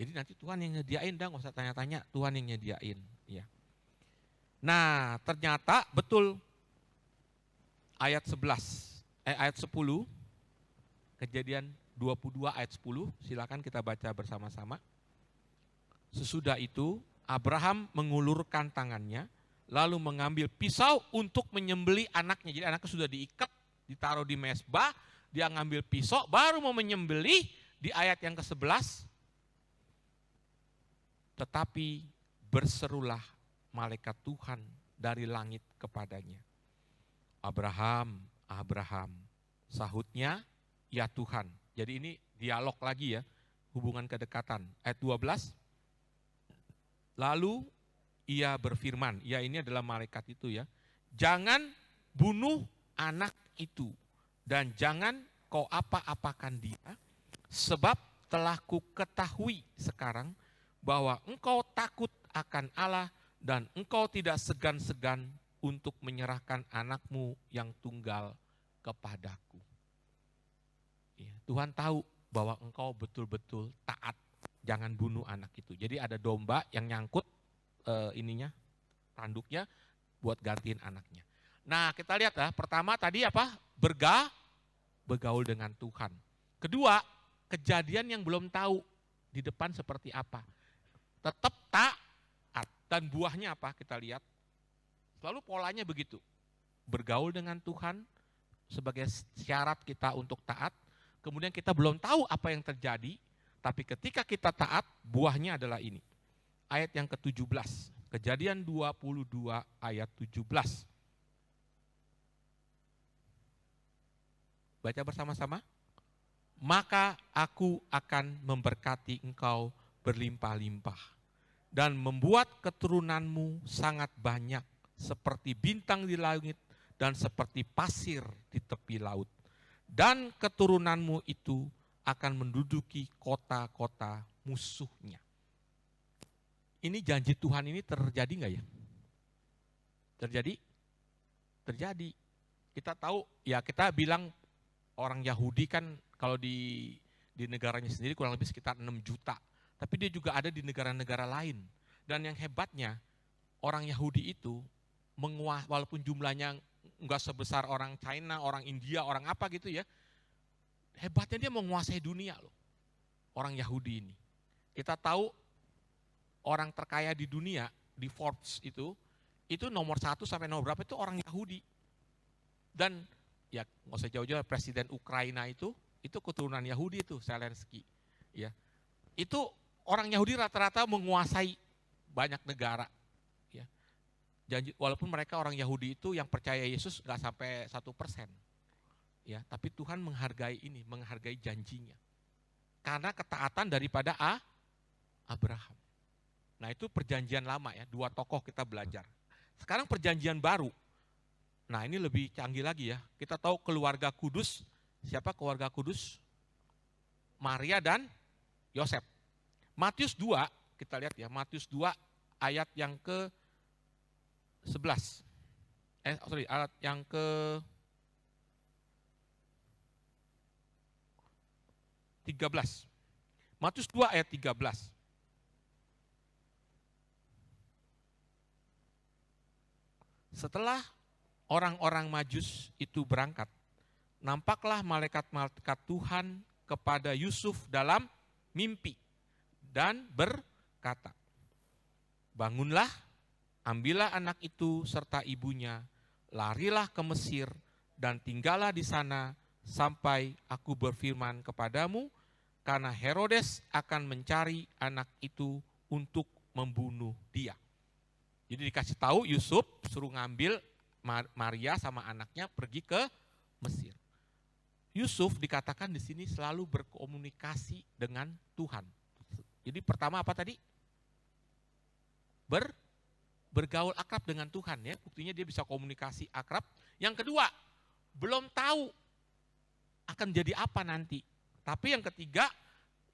Jadi nanti Tuhan yang nyediain, dah nggak usah tanya-tanya, Tuhan yang nyediain. Ya. Nah ternyata betul ayat 10, Kejadian 22 ayat 10, silakan kita baca bersama-sama. Sesudah itu Abraham mengulurkan tangannya, lalu mengambil pisau untuk menyembelih anaknya. Jadi anaknya sudah diikat, ditaruh di mezbah, dia ngambil pisau, baru mau menyembelih. Di ayat yang ke-11, tetapi berserulah malaikat Tuhan dari langit kepadanya. Abraham, Abraham, sahutnya, ya Tuhan. Jadi ini dialog lagi ya, hubungan kedekatan. Ayat 12, lalu ia berfirman, ya ini adalah malaikat itu ya, jangan bunuh anak itu dan jangan kau apa-apakan dia, sebab telah ku ketahui sekarang bahwa engkau takut akan Allah dan engkau tidak segan-segan untuk menyerahkan anakmu yang tunggal kepadaku. Ya, Tuhan tahu bahwa engkau betul-betul taat, jangan bunuh anak itu. Jadi ada domba yang nyangkut tanduknya buat gantiin anaknya. Nah kita lihat ya, pertama tadi apa? Bergaul dengan Tuhan. Kedua, kejadian yang belum tahu di depan seperti apa. Tetap taat. Dan buahnya apa? Kita lihat. Selalu polanya begitu. Bergaul dengan Tuhan sebagai syarat kita untuk taat. Kemudian kita belum tahu apa yang terjadi. Tapi ketika kita taat, buahnya adalah ini. Ayat yang ke-17. Kejadian 22 ayat 17. Baca bersama-sama. Maka aku akan memberkati engkau berlimpah-limpah dan membuat keturunanmu sangat banyak seperti bintang di langit dan seperti pasir di tepi laut. Dan keturunanmu itu akan menduduki kota-kota musuhnya. Ini janji Tuhan ini terjadi enggak ya? Terjadi? Terjadi. Kita tahu, ya kita bilang orang Yahudi kan kalau di negaranya sendiri kurang lebih sekitar 6 juta. Tapi dia juga ada di negara-negara lain. Dan yang hebatnya, orang Yahudi itu, walaupun jumlahnya enggak sebesar orang China, orang India, orang apa gitu ya, hebatnya dia menguasai dunia loh, orang Yahudi ini. Kita tahu orang terkaya di dunia, di Forbes itu nomor 1 sampai nomor berapa itu orang Yahudi. Dan ya nggak usah jauh-jauh, Presiden Ukraina itu keturunan Yahudi itu, Zelensky. Ya, itu orang Yahudi rata-rata menguasai banyak negara. Ya. Walaupun mereka orang Yahudi itu yang percaya Yesus nggak sampai 1%. Ya, tapi Tuhan menghargai ini, menghargai janjinya. Karena ketaatan daripada Abraham. Nah itu perjanjian lama ya, 2 tokoh kita belajar. Sekarang perjanjian baru. Nah ini lebih canggih lagi ya. Kita tahu keluarga kudus, siapa keluarga kudus? Maria dan Yosef. Matius 2, kita lihat ya, Matius 2 ayat yang ke-11. Ayat yang ke-13. Matius 2 ayat 13. Setelah orang-orang Majus itu berangkat, nampaklah malaikat-malaikat Tuhan kepada Yusuf dalam mimpi dan berkata, bangunlah, ambillah anak itu serta ibunya, larilah ke Mesir dan tinggallah di sana sampai aku berfirman kepadamu, karena Herodes akan mencari anak itu untuk membunuh dia. Jadi dikasih tahu Yusuf suruh ngambil Maria sama anaknya pergi ke Mesir. Yusuf dikatakan di sini selalu berkomunikasi dengan Tuhan. Jadi pertama apa tadi? Bergaul akrab dengan Tuhan ya. Buktinya dia bisa komunikasi akrab. Yang kedua, belum tahu akan jadi apa nanti. Tapi yang ketiga,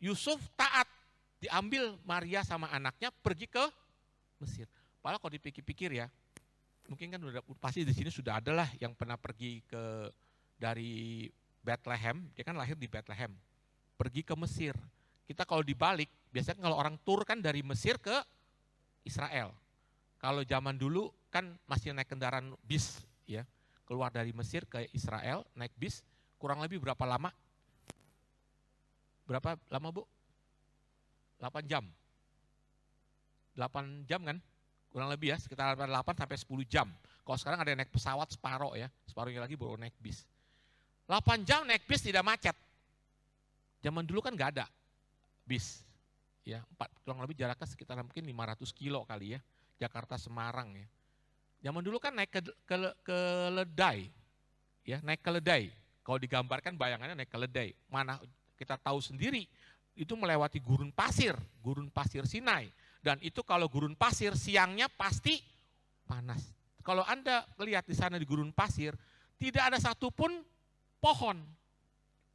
Yusuf taat. Diambil Maria sama anaknya pergi ke Mesir. Padahal kalau dipikir-pikir ya, mungkin kan pasti di sini sudah ada lah yang pernah pergi dari Bethlehem, dia kan lahir di Bethlehem, pergi ke Mesir. Kita kalau dibalik, biasanya kalau orang tur kan dari Mesir ke Israel. Kalau zaman dulu kan masih naik kendaraan bis, ya, keluar dari Mesir ke Israel naik bis, kurang lebih berapa lama? Berapa lama Bu? 8 jam. 8 jam kan? Kurang lebih ya, sekitar 8 sampai 10 jam. Kalau sekarang ada yang naik pesawat separuh ya, separuhnya lagi baru naik bis. 8 jam naik bis tidak macet. Zaman dulu kan nggak ada bis. Ya, kurang lebih jaraknya sekitar mungkin 500 kilo kali ya, Jakarta Semarang ya. Zaman dulu kan naik ke keledai. Ya, naik keledai. Kalau digambarkan bayangannya naik keledai. Mana kita tahu sendiri itu melewati gurun pasir Sinai. Dan itu kalau gurun pasir siangnya pasti panas. Kalau Anda lihat di sana di gurun pasir, tidak ada satupun pohon.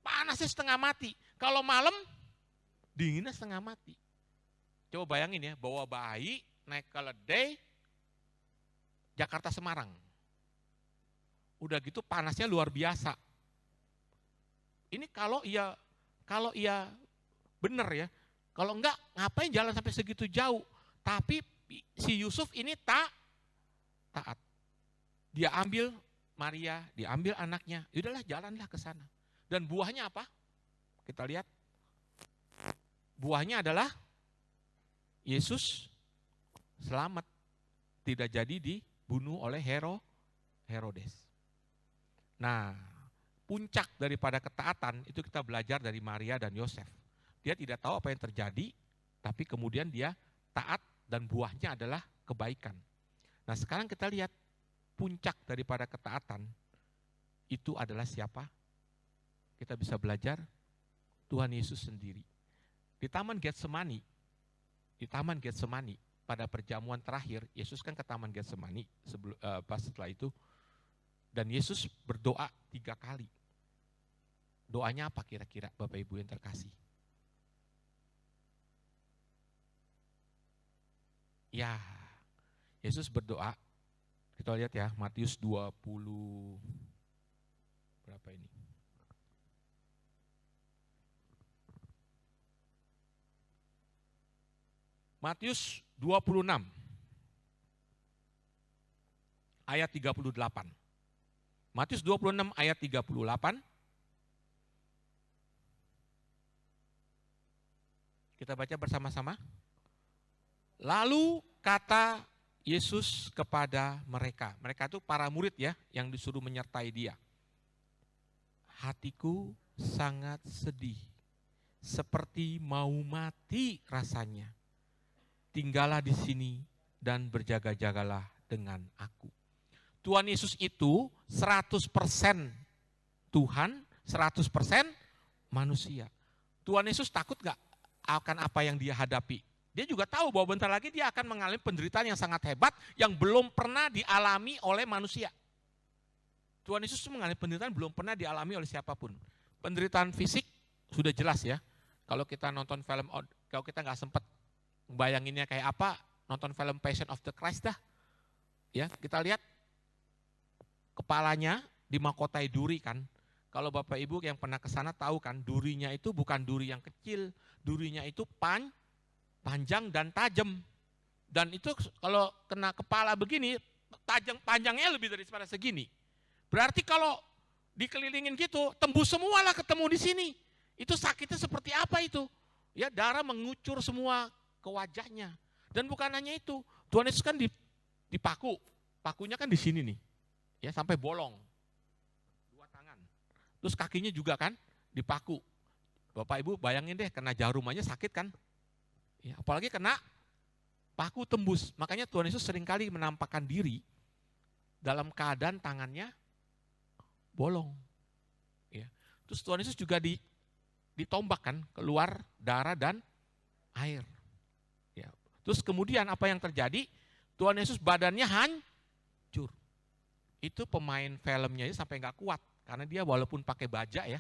Panasnya setengah mati. Kalau malam, dinginnya setengah mati. Coba bayangin ya, bawa bayi, naik keledai, Jakarta Semarang. Udah gitu panasnya luar biasa. Ini kalau ia benar ya. Kalau enggak, ngapain jalan sampai segitu jauh? Tapi si Yusuf ini taat. Dia ambil Maria, dia ambil anaknya. Yaudahlah, jalanlah ke sana. Dan buahnya apa? Kita lihat. Buahnya adalah Yesus selamat. Tidak jadi dibunuh oleh Herodes. Nah, puncak daripada ketaatan itu kita belajar dari Maria dan Yosef. Dia tidak tahu apa yang terjadi, tapi kemudian dia taat dan buahnya adalah kebaikan. Nah, sekarang kita lihat puncak daripada ketaatan itu adalah siapa? Kita bisa belajar Tuhan Yesus sendiri. Di Taman Getsemani pada perjamuan terakhir, Yesus kan ke Taman Getsemani pas setelah itu, dan Yesus berdoa 3 kali. Doanya apa kira-kira Bapak Ibu yang terkasih? Ya, Yesus berdoa, kita lihat ya, Matius 20, berapa ini? Matius 26, ayat 38. Matius 26 ayat 38. Kita baca bersama-sama. Lalu kata Yesus kepada mereka. Mereka itu para murid ya, yang disuruh menyertai dia. Hatiku sangat sedih, seperti mau mati rasanya. Tinggallah di sini dan berjaga-jagalah dengan aku. Tuhan Yesus itu 100% Tuhan, 100% manusia. Tuhan Yesus takut gak akan apa yang dia hadapi? Dia juga tahu bahwa bentar lagi dia akan mengalami penderitaan yang sangat hebat yang belum pernah dialami oleh manusia. Tuhan Yesus mengalami penderitaan belum pernah dialami oleh siapapun. Penderitaan fisik sudah jelas ya. Kalau kita nonton film, kalau kita nggak sempat bayanginnya kayak apa, nonton film Passion of the Christ dah. Ya, kita lihat kepalanya dimahkotai duri kan. Kalau Bapak Ibu yang pernah ke sana tahu kan, durinya itu bukan duri yang kecil, durinya itu panjang dan tajam. Dan itu kalau kena kepala begini, panjangnya lebih daripada segini. Berarti kalau dikelilingin gitu, tembus semualah ketemu di sini. Itu sakitnya seperti apa itu? Ya, darah mengucur semua ke wajahnya. Dan bukan hanya itu, Tuhan Yesus kan dipaku. Pakunya kan di sini nih. Ya, sampai bolong. 2 tangan. Terus kakinya juga kan dipaku. Bapak Ibu bayangin deh, kena jarum aja sakit kan? Ya, apalagi kena paku tembus. Makanya Tuhan Yesus seringkali menampakkan diri dalam keadaan tangannya bolong. Ya. Terus Tuhan Yesus juga ditombak kan, keluar darah dan air. Ya. Terus kemudian apa yang terjadi? Tuhan Yesus badannya hancur. Itu pemain filmnya sampai nggak kuat karena dia walaupun pakai baja ya,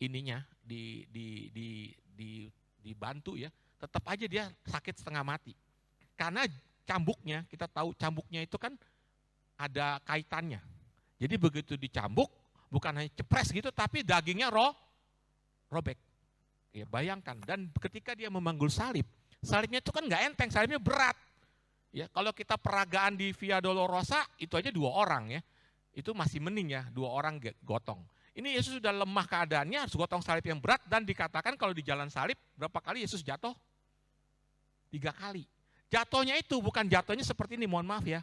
ininya dibantu ya, tetap aja dia sakit setengah mati. Karena cambuknya, kita tahu cambuknya itu kan ada kaitannya. Jadi begitu dicambuk, bukan hanya cepres gitu, tapi dagingnya robek. Ya, bayangkan, dan ketika dia memanggul salib, salibnya itu kan nggak enteng, salibnya berat. Ya, kalau kita peragaan di Via Dolorosa, itu aja 2 orang ya, itu masih mending ya, 2 orang gotong. Ini Yesus sudah lemah keadaannya, harus gotong salib yang berat, dan dikatakan kalau di jalan salib, berapa kali Yesus jatuh? 3 kali. Jatuhnya itu bukan jatuhnya seperti ini, mohon maaf ya.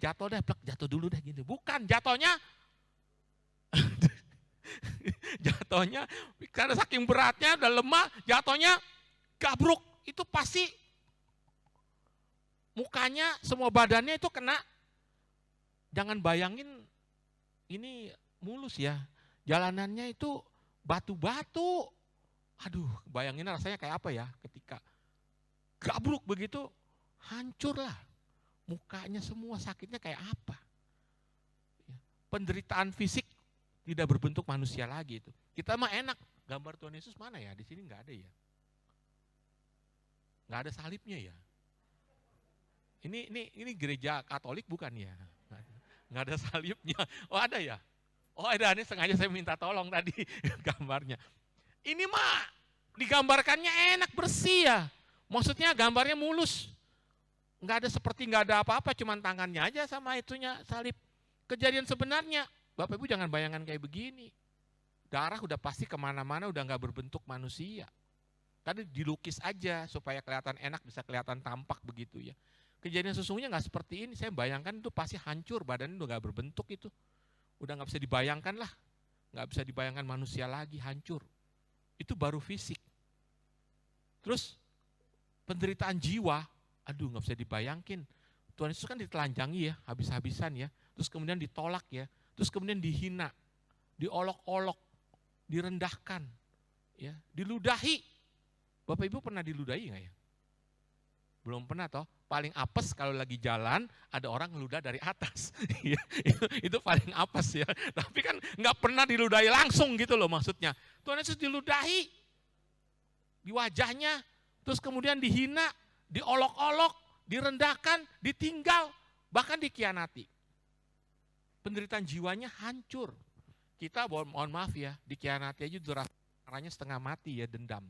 Jatuh deh, jatuh dulu deh gitu. Bukan, jatuhnya jatuhnya karena saking beratnya udah lemah, jatuhnya gabruk. Itu pasti mukanya, semua badannya itu kena. Jangan bayangin ini mulus ya. Jalanannya itu batu-batu. Aduh, bayangin rasanya kayak apa ya ketika gabruk begitu, hancur lah. Mukanya semua sakitnya kayak apa. Penderitaan fisik tidak berbentuk manusia lagi itu. Kita mah enak, gambar Tuhan Yesus mana ya? Di sini nggak ada ya. Nggak ada salibnya ya. Ini gereja Katolik bukan ya? Nggak ada salibnya. Oh ada ya? Oh ada, ini sengaja saya minta tolong tadi gambarnya. Ini mah digambarkannya enak, bersih ya. Maksudnya gambarnya mulus. Nggak ada apa-apa, cuman tangannya aja sama itunya salib. Kejadian sebenarnya, Bapak Ibu jangan bayangkan kayak begini. Darah udah pasti kemana-mana, udah nggak berbentuk manusia. Tadi dilukis aja supaya kelihatan enak, bisa kelihatan tampak begitu ya. Kejadian sesungguhnya nggak seperti ini. Saya bayangkan itu pasti hancur, badannya udah nggak berbentuk itu. Udah nggak bisa dibayangkan lah. Nggak bisa dibayangkan manusia lagi, hancur. Itu baru fisik. Terus penderitaan jiwa, aduh nggak bisa dibayangkin. Tuhan Yesus kan ditelanjangi ya, habis-habisan ya. Terus kemudian ditolak ya. Terus kemudian dihina, diolok-olok, direndahkan, ya, diludahi. Bapak Ibu pernah diludahi nggak ya? Belum pernah toh. Paling apes kalau lagi jalan ada orang ngeludah dari atas. itu paling apes ya. Tapi kan nggak pernah diludahi langsung gitu loh maksudnya. Tuhan Yesus diludahi di wajahnya, terus kemudian dihina, diolok-olok, direndahkan, ditinggal, bahkan dikhianati. Penderitaan jiwanya hancur. Kita mohon maaf ya, dikhianati aja rasanya setengah mati ya, dendam.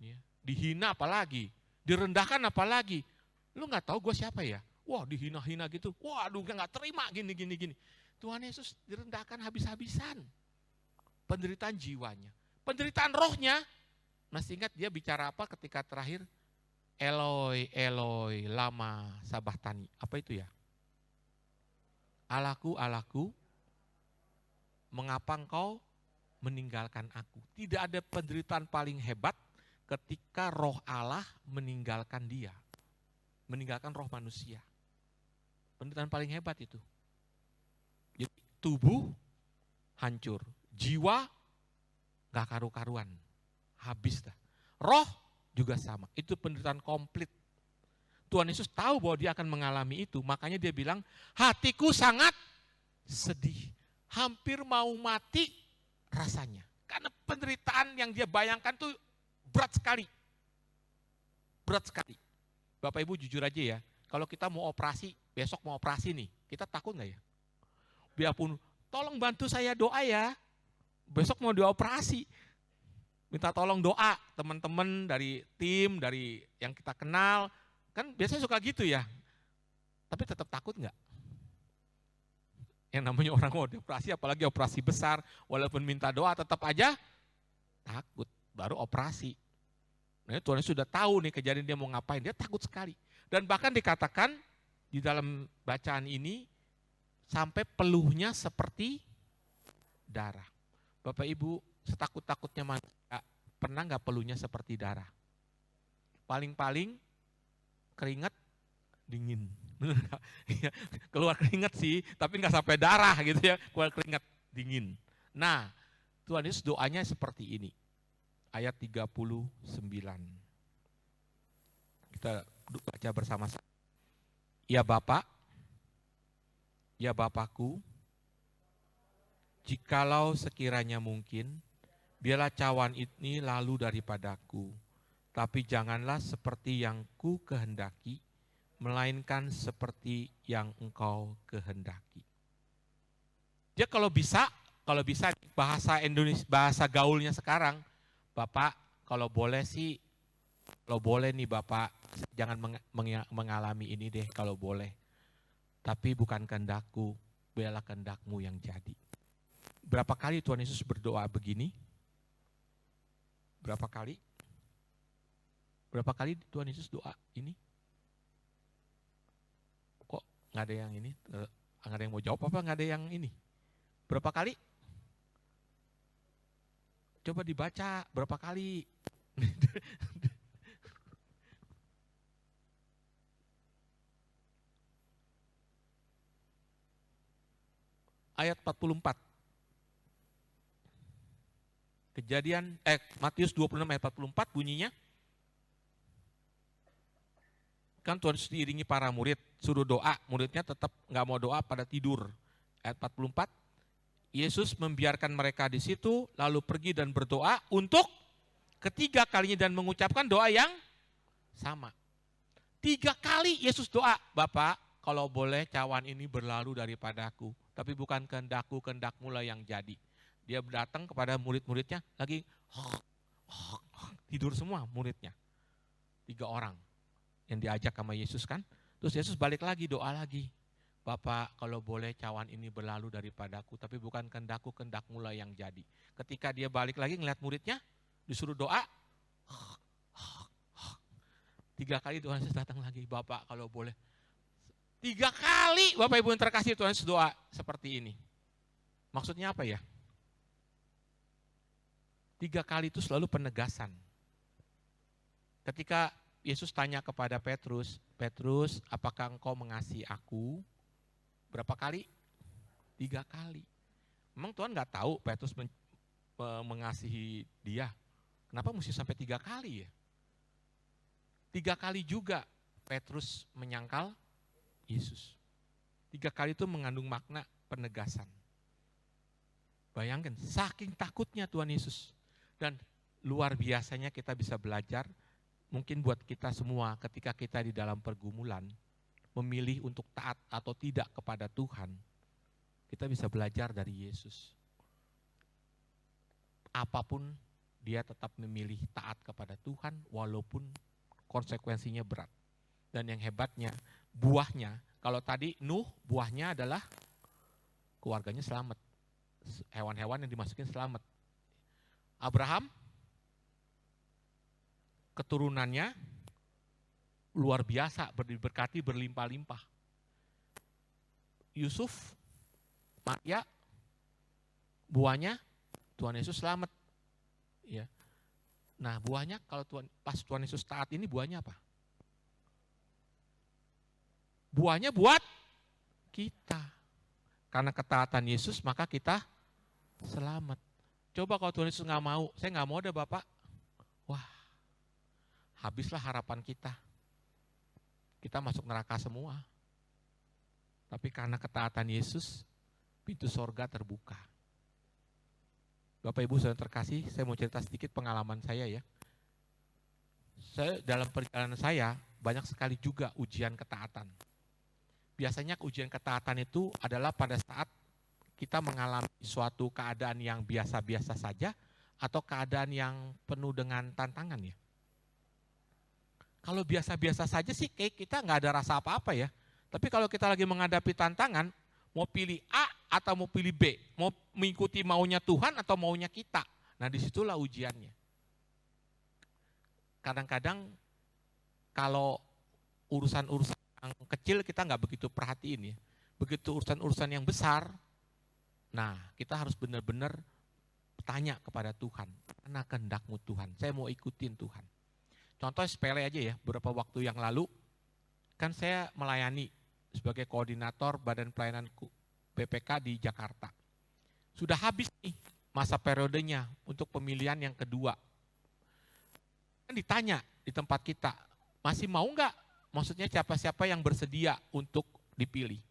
Ya. Dihina apalagi, direndahkan apalagi. Lu nggak tahu gue siapa ya? Wah dihina-hina gitu. Waduh nggak terima gini. Tuhan Yesus direndahkan habis-habisan. Penderitaan jiwanya, penderitaan rohnya. Masih ingat dia bicara apa ketika terakhir? Eloi, Eloi, lama sabachthani. Apa itu ya? Allahku, Allahku, mengapa engkau meninggalkan aku? Tidak ada penderitaan paling hebat ketika roh Allah meninggalkan dia. Meninggalkan roh manusia. Penderitaan paling hebat itu. Jadi, tubuh hancur. Jiwa gak karu-karuan. Habis dah. Roh juga sama. Itu penderitaan komplit. Tuhan Yesus tahu bahwa dia akan mengalami itu. Makanya dia bilang, hatiku sangat sedih. Hampir mau mati rasanya. Karena penderitaan yang dia bayangkan tuh berat sekali. Berat sekali. Bapak Ibu jujur aja ya, kalau kita mau operasi, besok mau operasi nih, kita takut nggak ya? Biarpun, tolong bantu saya doa ya, besok mau dioperasi. Minta tolong doa, teman-teman dari tim, dari yang kita kenal, kan biasanya suka gitu ya. Tapi tetap takut nggak? Yang namanya orang mau dioperasi, apalagi operasi besar, walaupun minta doa tetap aja takut, baru operasi. Nah, Tuhan sudah tahu nih kejadian dia mau ngapain, dia takut sekali. Dan bahkan dikatakan di dalam bacaan ini, sampai peluhnya seperti darah. Bapak Ibu, setakut-takutnya manusia, pernah nggak peluhnya seperti darah? Paling-paling keringat dingin. Keluar keringat sih, tapi nggak sampai darah gitu ya, keluar keringat dingin. Nah, Tuhan Yesus doanya seperti ini. Ayat 39. Kita baca bersama-sama. Ya Bapa, ya Bapakku, jikalau sekiranya mungkin, biarlah cawan ini lalu daripadaku, tapi janganlah seperti yang ku kehendaki, melainkan seperti yang engkau kehendaki. Dia kalau bisa bahasa Indonesia, bahasa gaulnya sekarang, Bapak, kalau boleh sih, kalau boleh nih Bapak, jangan mengalami ini deh kalau boleh. Tapi bukan kehendakku, biarlah kehendakmu yang jadi. Berapa kali Tuhan Yesus berdoa begini? Berapa kali? Berapa kali Tuhan Yesus doa ini? Kok nggak ada yang ini? Nggak ada yang mau jawab apa nggak ada yang ini? Berapa kali? Coba dibaca berapa kali. Ayat 44. Matius 26 ayat 44 bunyinya. Kan Tuhan Yesus diiringi para murid, suruh doa, muridnya tetap nggak mau doa, pada tidur. Ayat 44. Yesus membiarkan mereka di situ, lalu pergi dan berdoa untuk ketiga kalinya dan mengucapkan doa yang sama. 3 kali Yesus doa, Bapak kalau boleh cawan ini berlalu daripadaku, tapi bukan kehendakku, kehendakmu lah yang jadi. Dia datang kepada murid-muridnya, lagi tidur semua muridnya. 3 orang yang diajak sama Yesus kan. Terus Yesus balik lagi, doa lagi. Bapak kalau boleh cawan ini berlalu daripadaku, tapi bukan kehendakku, kehendakmu lah yang jadi. Ketika dia balik lagi ngeliat muridnya, disuruh doa, 3 kali Tuhan Yesus datang lagi, Bapak kalau boleh. 3 kali Bapak Ibu yang terkasih Tuhan Yesus doa seperti ini. Maksudnya apa ya? 3 kali itu selalu penegasan. Ketika Yesus tanya kepada Petrus, Petrus apakah engkau mengasihi aku? Berapa kali? 3 kali. Memang Tuhan nggak tahu Petrus mengasihi dia. Kenapa mesti sampai 3 kali ya? 3 kali juga Petrus menyangkal Yesus. 3 kali itu mengandung makna penegasan. Bayangkan, saking takutnya Tuhan Yesus. Dan luar biasanya kita bisa belajar, mungkin buat kita semua ketika kita di dalam pergumulan, memilih untuk taat atau tidak kepada Tuhan, kita bisa belajar dari Yesus. Apapun dia tetap memilih taat kepada Tuhan walaupun konsekuensinya berat. Dan yang hebatnya, buahnya, kalau tadi Nuh, buahnya adalah keluarganya selamat. Hewan-hewan yang dimasukin selamat. Abraham, keturunannya luar biasa, diberkati berlimpah-limpah. Yusuf, Maria, buahnya Tuhan Yesus selamat. Ya. Nah, buahnya kalau pas Tuhan Yesus taat ini buahnya apa? Buahnya buat kita. Karena ketaatan Yesus maka kita selamat. Coba kalau Tuhan Yesus nggak mau, saya nggak mau deh Bapak. Wah, habislah harapan kita. Kita masuk neraka semua. Tapi karena ketaatan Yesus, pintu sorga terbuka. Bapak Ibu saudara terkasih, saya mau cerita sedikit pengalaman saya ya. Dalam perjalanan saya banyak sekali juga ujian ketaatan. Biasanya ujian ketaatan itu adalah pada saat kita mengalami suatu keadaan yang biasa-biasa saja atau keadaan yang penuh dengan tantangan ya. Kalau biasa-biasa saja sih kayak kita nggak ada rasa apa-apa ya. Tapi kalau kita lagi menghadapi tantangan, mau pilih A atau mau pilih B, mau mengikuti maunya Tuhan atau maunya kita. Nah disitulah ujiannya. Kadang-kadang kalau urusan-urusan yang kecil kita nggak begitu perhatiin ya. Begitu urusan-urusan yang besar, nah kita harus benar-benar tanya kepada Tuhan. Mana kehendakmu Tuhan, saya mau ikutin Tuhan. Contoh sepele aja ya, beberapa waktu yang lalu, kan saya melayani sebagai koordinator Badan Pelayanan BPK di Jakarta. Sudah habis nih masa periodenya untuk pemilihan yang kedua. Kan ditanya di tempat kita, masih mau nggak? Maksudnya siapa-siapa yang bersedia untuk dipilih.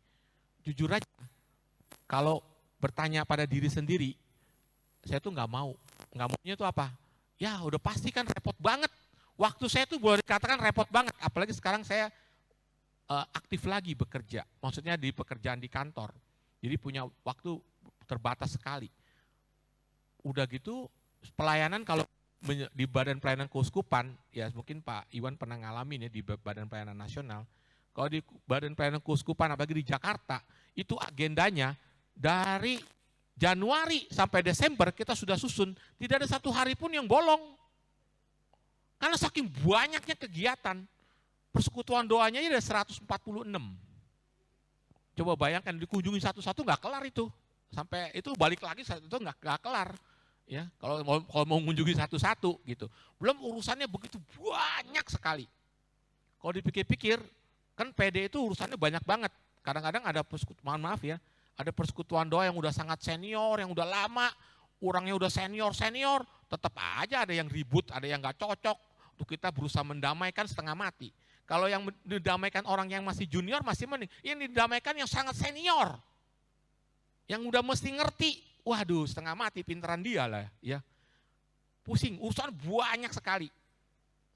Jujur aja, kalau bertanya pada diri sendiri, saya tuh nggak mau. Nggak maunya tuh apa? Ya udah pasti kan repot banget. Waktu saya tuh boleh dikatakan repot banget, apalagi sekarang saya aktif lagi bekerja. Maksudnya di pekerjaan di kantor. Jadi punya waktu terbatas sekali. Udah gitu pelayanan kalau di Badan Pelayanan Keuskupan, ya mungkin Pak Iwan pernah ngalamin ya di Badan Pelayanan Nasional. Kalau di Badan Pelayanan Keuskupan, apalagi di Jakarta, itu agendanya dari Januari sampai Desember kita sudah susun, tidak ada satu hari pun yang bolong. Karena saking banyaknya kegiatan, persekutuan doanya ada 146. Coba bayangkan dikunjungi satu-satu nggak kelar itu. Sampai itu balik lagi itu nggak kelar. Ya, kalau mau mengunjungi satu-satu gitu. Belum urusannya begitu banyak sekali. Kalau dipikir-pikir, kan PD itu urusannya banyak banget. Kadang-kadang ada persekutuan, maaf ya, ada persekutuan doa yang udah sangat senior, yang udah lama, orangnya udah senior, tetap aja ada yang ribut, ada yang nggak cocok. Untuk kita berusaha mendamaikan setengah mati. Kalau yang didamaikan orang yang masih junior masih mending. Yang didamaikan yang sangat senior. Yang udah mesti ngerti. Waduh, setengah mati pinteran dia lah ya. Pusing, urusan banyak sekali.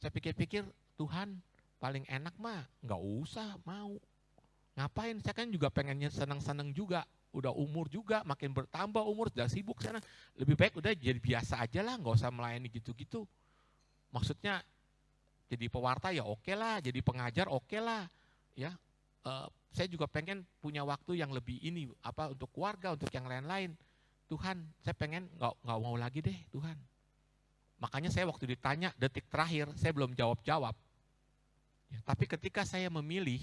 Saya pikir-pikir, Tuhan, paling enak mah nggak usah mau. Ngapain, saya kan juga pengennya senang-senang juga. Udah umur juga, makin bertambah umur, sudah sibuk sana. Lebih baik udah jadi biasa aja lah, nggak usah melayani gitu-gitu. Maksudnya jadi pewarta ya oke lah, jadi pengajar oke lah. Ya, saya juga pengen punya waktu yang lebih ini, untuk keluarga, untuk yang lain-lain. Tuhan, saya pengen nggak mau lagi deh Tuhan. Makanya saya waktu ditanya detik terakhir, saya belum jawab-jawab. Ya, tapi ketika saya memilih,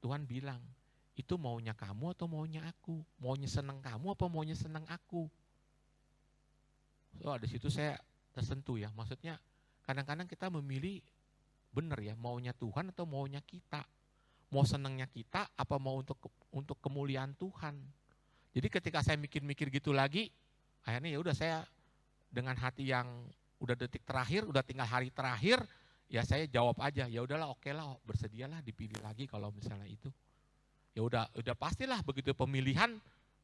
Tuhan bilang, itu maunya kamu atau maunya aku? Maunya senang kamu apa maunya senang aku? So, di situ saya tersentuh ya. Maksudnya kadang-kadang kita memilih benar ya, maunya Tuhan atau maunya kita. Mau senangnya kita apa mau untuk kemuliaan Tuhan. Jadi ketika saya mikir-mikir gitu lagi, akhirnya ya udah saya dengan hati yang udah detik terakhir, udah tinggal hari terakhir, ya saya jawab aja, ya udahlah oke lah, bersedialah dipilih lagi kalau misalnya itu. Ya udah pastilah begitu pemilihan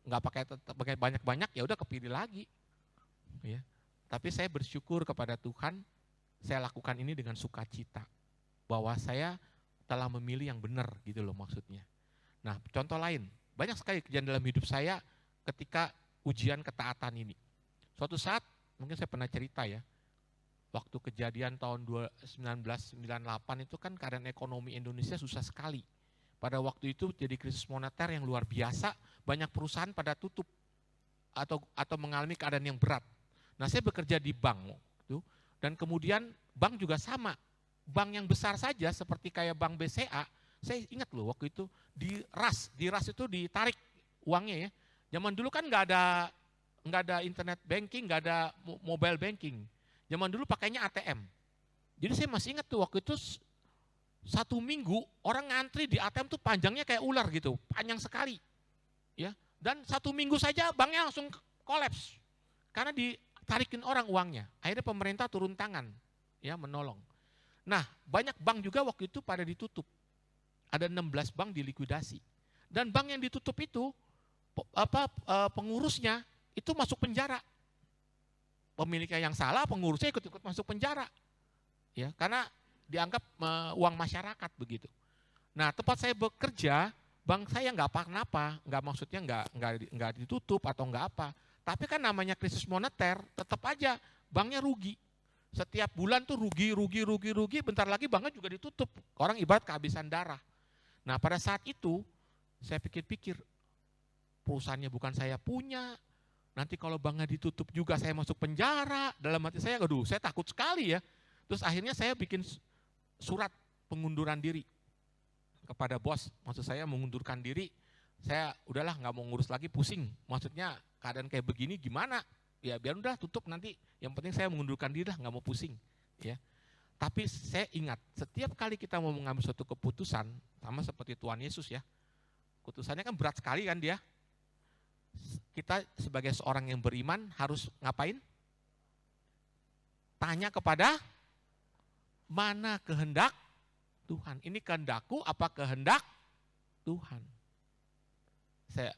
nggak pakai banyak-banyak, ya udah kepilih lagi. Ya. Tapi saya bersyukur kepada Tuhan, saya lakukan ini dengan sukacita. Bahwa saya telah memilih yang benar gitu loh maksudnya. Nah, contoh lain, banyak sekali kejadian dalam hidup saya ketika ujian ketaatan ini. Suatu saat, mungkin saya pernah cerita ya, waktu kejadian tahun 1998 itu kan keadaan ekonomi Indonesia susah sekali. Pada waktu itu jadi krisis moneter yang luar biasa, banyak perusahaan pada tutup atau mengalami keadaan yang berat. Nah, saya bekerja di bank gitu, dan kemudian bank juga sama. Bank yang besar saja seperti kayak bank BCA, saya ingat loh waktu itu di RAS itu ditarik uangnya ya. Zaman dulu kan nggak ada internet banking, nggak ada mobile banking. Zaman dulu pakainya ATM. Jadi saya masih ingat tuh waktu itu 1 minggu orang ngantri di ATM tuh panjangnya kayak ular gitu, panjang sekali. Ya, dan 1 minggu saja banknya langsung kolaps karena ditarikin orang uangnya. Akhirnya pemerintah turun tangan, ya menolong. Nah, banyak bank juga waktu itu pada ditutup. Ada 16 bank dilikuidasi. Dan bank yang ditutup itu pengurusnya itu masuk penjara. Pemiliknya yang salah, pengurusnya ikut-ikut masuk penjara. Ya, karena dianggap uang masyarakat begitu. Nah, tempat saya bekerja, bank saya nggak apa-apa, maksudnya nggak ditutup atau nggak apa. Tapi kan namanya krisis moneter, tetap aja banknya rugi. Setiap bulan tuh rugi, bentar lagi banknya juga ditutup. Orang ibarat kehabisan darah. Nah, pada saat itu saya pikir-pikir, perusahaannya bukan saya punya, nanti kalau banknya ditutup juga saya masuk penjara. Dalam hati saya, aduh saya takut sekali ya. Terus akhirnya saya bikin surat pengunduran diri kepada bos. Maksud saya mengundurkan diri, saya udahlah nggak mau ngurus lagi, pusing. Maksudnya keadaan kayak begini gimana? Ya biar udah tutup nanti, yang penting saya mengundurkan diri lah, nggak mau pusing. Ya. Tapi saya ingat, setiap kali kita mau mengambil suatu keputusan, sama seperti Tuhan Yesus ya, keputusannya kan berat sekali kan dia. Kita sebagai seorang yang beriman harus ngapain? Tanya kepada mana kehendak Tuhan. Ini kehendakku apa kehendak Tuhan? Saya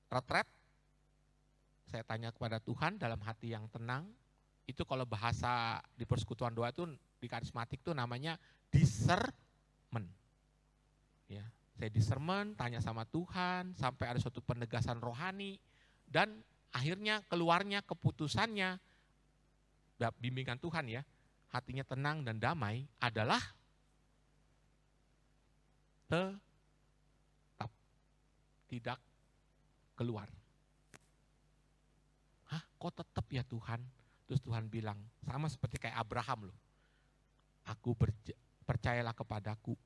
retret, saya tanya kepada Tuhan dalam hati yang tenang. Itu kalau bahasa di persekutuan doa itu di karismatik itu namanya discernment. Ya, saya discernment, tanya sama Tuhan sampai ada suatu penegasan rohani dan akhirnya keluarnya keputusannya bimbingan Tuhan ya. Hatinya tenang dan damai adalah tetap tidak keluar. Hah, kok tetap ya Tuhan? Terus Tuhan bilang, sama seperti kayak Abraham loh. Percayalah kepadaku,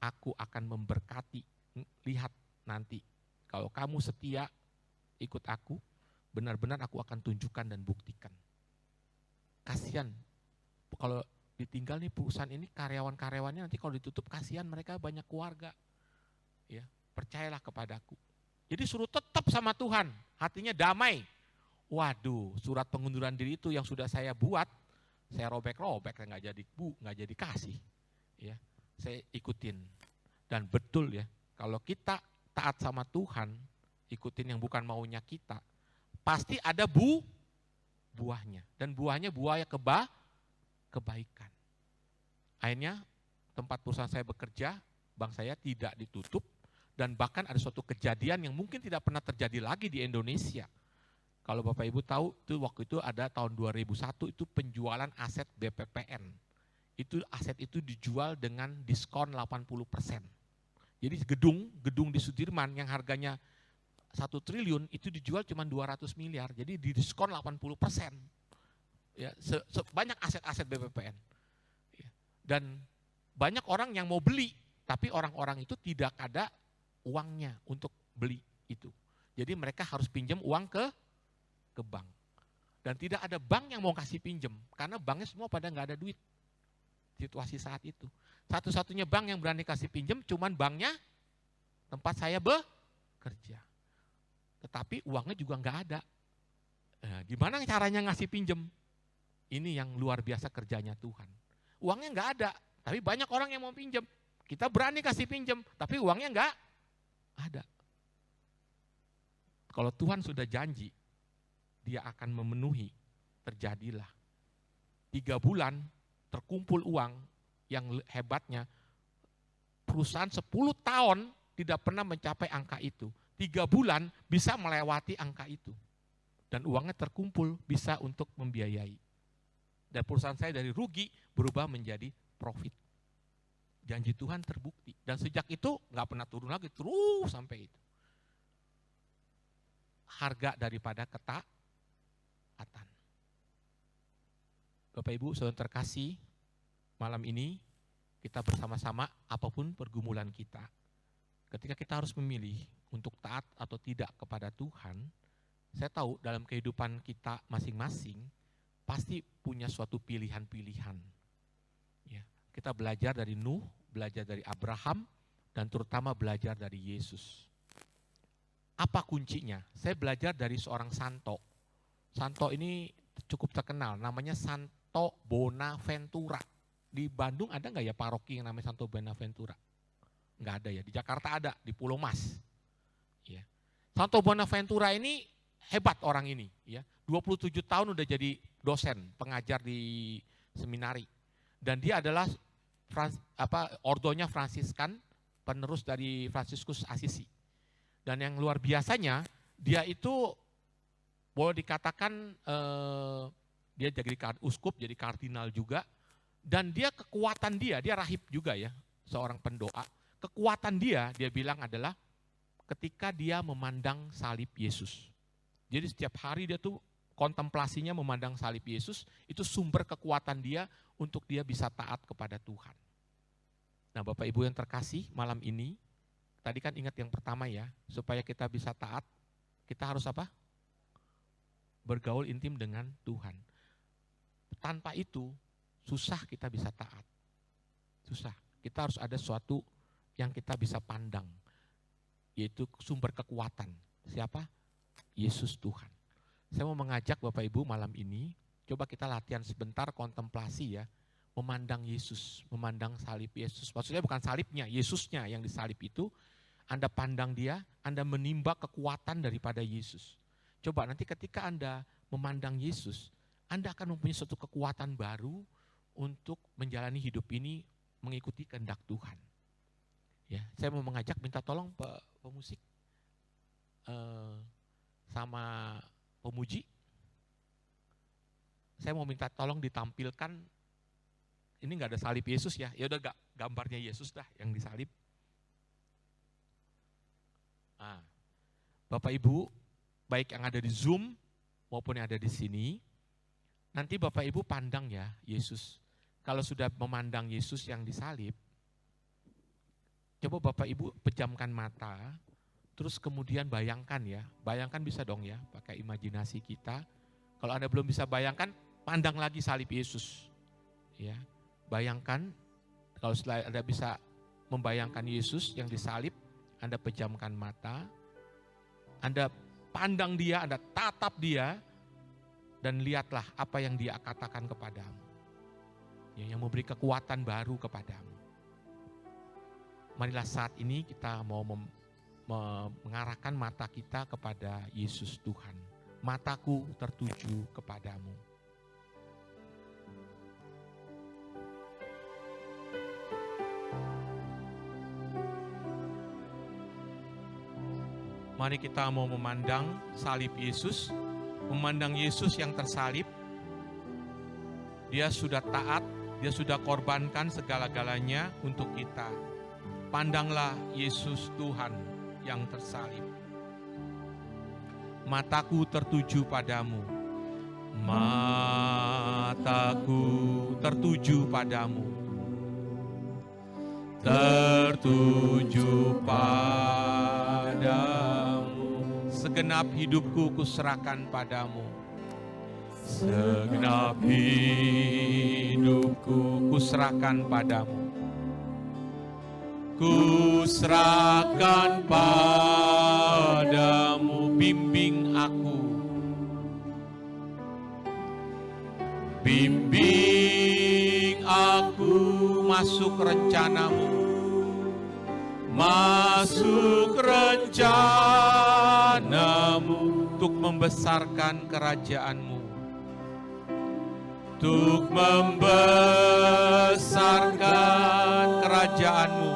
aku akan memberkati. Lihat nanti, kalau kamu setia ikut aku, benar-benar aku akan tunjukkan dan buktikan. Kasihan, kalau ditinggal nih perusahaan ini, karyawan-karyawannya nanti kalau ditutup, kasihan mereka banyak keluarga. Ya, percayalah kepadaku. Jadi suruh tetap sama Tuhan, hatinya damai. Waduh, surat pengunduran diri itu yang sudah saya buat, saya robek-robek, nggak jadi kasih. Ya, saya ikutin. Dan betul ya, kalau kita taat sama Tuhan, ikutin yang bukan maunya kita, pasti ada buahnya. Dan buahnya buah kebaikan. Akhirnya tempat perusahaan saya bekerja, bank saya tidak ditutup, dan bahkan ada suatu kejadian yang mungkin tidak pernah terjadi lagi di Indonesia. Kalau Bapak Ibu tahu, itu waktu itu ada tahun 2001 itu penjualan aset BPPN. Itu aset itu dijual dengan diskon 80%. Jadi gedung di Sudirman yang harganya 1 triliun itu dijual cuma 200 miliar. Jadi didiskon 80%. Ya, banyak aset-aset BPPN. Ya. Dan banyak orang yang mau beli, tapi orang-orang itu tidak ada uangnya untuk beli itu. Jadi mereka harus pinjam uang ke bank. Dan tidak ada bank yang mau kasih pinjam, karena banknya semua pada nggak ada duit. Situasi saat itu. Satu-satunya bank yang berani kasih pinjam cuman banknya tempat saya bekerja. Tetapi uangnya juga nggak ada. Nah, gimana caranya ngasih pinjam? Ini yang luar biasa kerjanya Tuhan. Uangnya nggak ada, tapi banyak orang yang mau pinjam. Kita berani kasih pinjam, tapi uangnya nggak ada. Kalau Tuhan sudah janji, dia akan memenuhi, terjadilah. 3 bulan terkumpul uang yang hebatnya, perusahaan 10 tahun tidak pernah mencapai angka itu. 3 bulan bisa melewati angka itu. Dan uangnya terkumpul bisa untuk membiayai. Dan perusahaan saya dari rugi berubah menjadi profit. Janji Tuhan terbukti. Dan sejak itu nggak pernah turun lagi, terus sampai itu. Harga daripada ketaatan. Bapak Ibu, saudara terkasih, malam ini kita bersama-sama apapun pergumulan kita. Ketika kita harus memilih untuk taat atau tidak kepada Tuhan, saya tahu dalam kehidupan kita masing-masing pasti punya suatu pilihan-pilihan. Ya, kita belajar dari Nuh, belajar dari Abraham, dan terutama belajar dari Yesus. Apa kuncinya? Saya belajar dari seorang santo. Santo ini cukup terkenal, namanya Santo Bonaventura. Di Bandung ada nggak ya paroki yang namanya Santo Bonaventura? Nggak ada ya, di Jakarta ada, di Pulau Mas. Ya. Santo Bonaventura ini hebat orang ini. Ya. 27 tahun udah jadi dosen, pengajar di seminari. Dan dia adalah ordonya Fransiskan, penerus dari Fransiskus Asisi. Dan yang luar biasanya, dia itu boleh dikatakan dia jadi uskup, jadi kardinal juga. Dan dia kekuatan dia rahib juga ya, seorang pendoa. Kekuatan dia bilang adalah ketika dia memandang salib Yesus. Jadi setiap hari dia tuh kontemplasinya memandang salib Yesus, itu sumber kekuatan dia untuk dia bisa taat kepada Tuhan. Nah Bapak Ibu yang terkasih, malam ini, tadi kan ingat yang pertama ya, supaya kita bisa taat, kita harus apa? Bergaul intim dengan Tuhan. Tanpa itu, susah kita bisa taat. Susah. Kita harus ada sesuatu yang kita bisa pandang, yaitu sumber kekuatan. Siapa? Yesus Tuhan. Saya mau mengajak Bapak Ibu malam ini, coba kita latihan sebentar kontemplasi ya, memandang Yesus, memandang salib Yesus. Maksudnya bukan salibnya, Yesusnya yang disalib itu, Anda pandang dia, Anda menimba kekuatan daripada Yesus. Coba nanti ketika Anda memandang Yesus, Anda akan mempunyai suatu kekuatan baru untuk menjalani hidup ini mengikuti kehendak Tuhan. Ya, saya mau mengajak, minta tolong pemusik sama pemuji. Saya mau minta tolong ditampilkan, ini nggak ada salib Yesus ya, ya udah gambarnya Yesus dah yang disalib. Nah, Bapak Ibu, baik yang ada di Zoom maupun yang ada di sini, nanti Bapak Ibu pandang ya Yesus. Kalau sudah memandang Yesus yang disalib, coba Bapak Ibu pejamkan mata, terus kemudian bayangkan ya, bayangkan bisa dong ya, pakai imajinasi kita. Kalau Anda belum bisa bayangkan, pandang lagi salib Yesus. Ya, bayangkan, kalau setelah Anda bisa membayangkan Yesus yang disalib, Anda pejamkan mata, Anda pandang dia, Anda tatap dia, dan lihatlah apa yang dia katakan kepadamu. Ya, yang memberi kekuatan baru kepadamu. Marilah saat ini kita mau mengarahkan mata kita kepada Yesus Tuhan. Mataku tertuju kepadamu. Mari kita mau memandang salib Yesus, memandang Yesus yang tersalib. Dia sudah taat, dia sudah korbankan segala-galanya untuk kita. Pandanglah Yesus Tuhan yang tersalib. Mataku tertuju padamu. Mataku tertuju padamu. Tertuju padamu. Segenap hidupku kuserahkan padamu. Segenap hidupku kuserahkan padamu. Kuserahkan padamu, bimbing aku. Bimbing aku masuk rencanamu. Masuk rencanamu untuk membesarkan kerajaanmu. Untuk membesarkan kerajaanmu.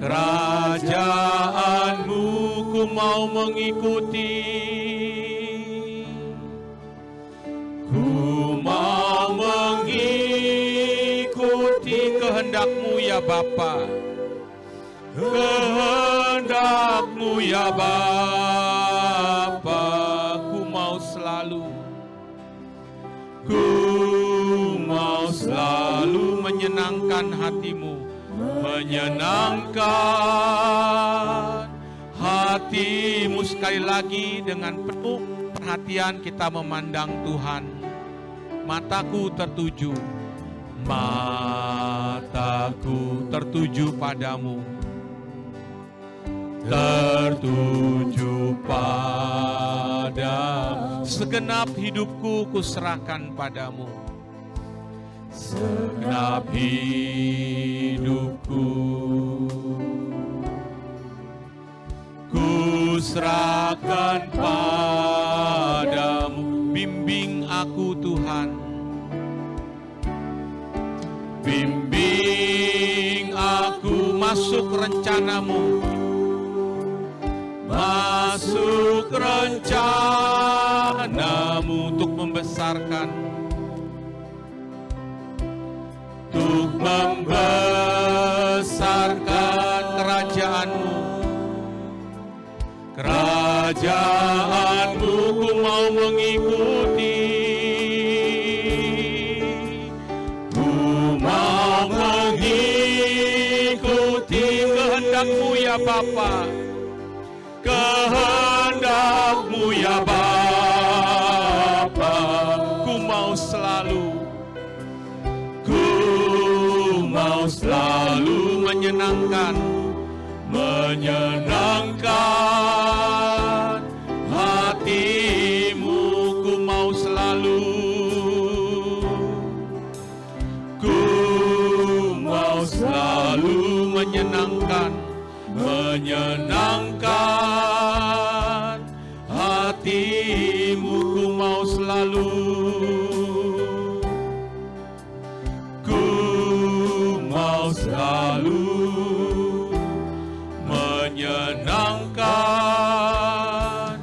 Kerajaanmu ku mau mengikuti. Ku mau mengikuti kehendak-Mu ya Bapa. Kehendak-Mu ya Bapa. Ku mau selalu menyenangkan hati-Mu. Menyenangkan hati-Mu. Sekali lagi dengan penuh perhatian kita memandang Tuhan. Mataku tertuju padamu. Tertuju padamu. Segenap hidupku kuserahkan padamu. Segenap hidupku kuserahkan padamu. Bimbing aku Tuhan. Bimbing aku masuk rencana-Mu. Masuk rencana-Mu untuk membesarkan, untuk membesarkan kerajaan-Mu. Kerajaan-Mu ku mau mengikuti. Ku mau mengikuti kehendak-Mu ya Bapa. Kehendak-Mu ya Bapa. Ku mau selalu menyenangkan hati-Mu. Ku mau selalu menyenangkan hati-Mu. Ku mau selalu menyenangkan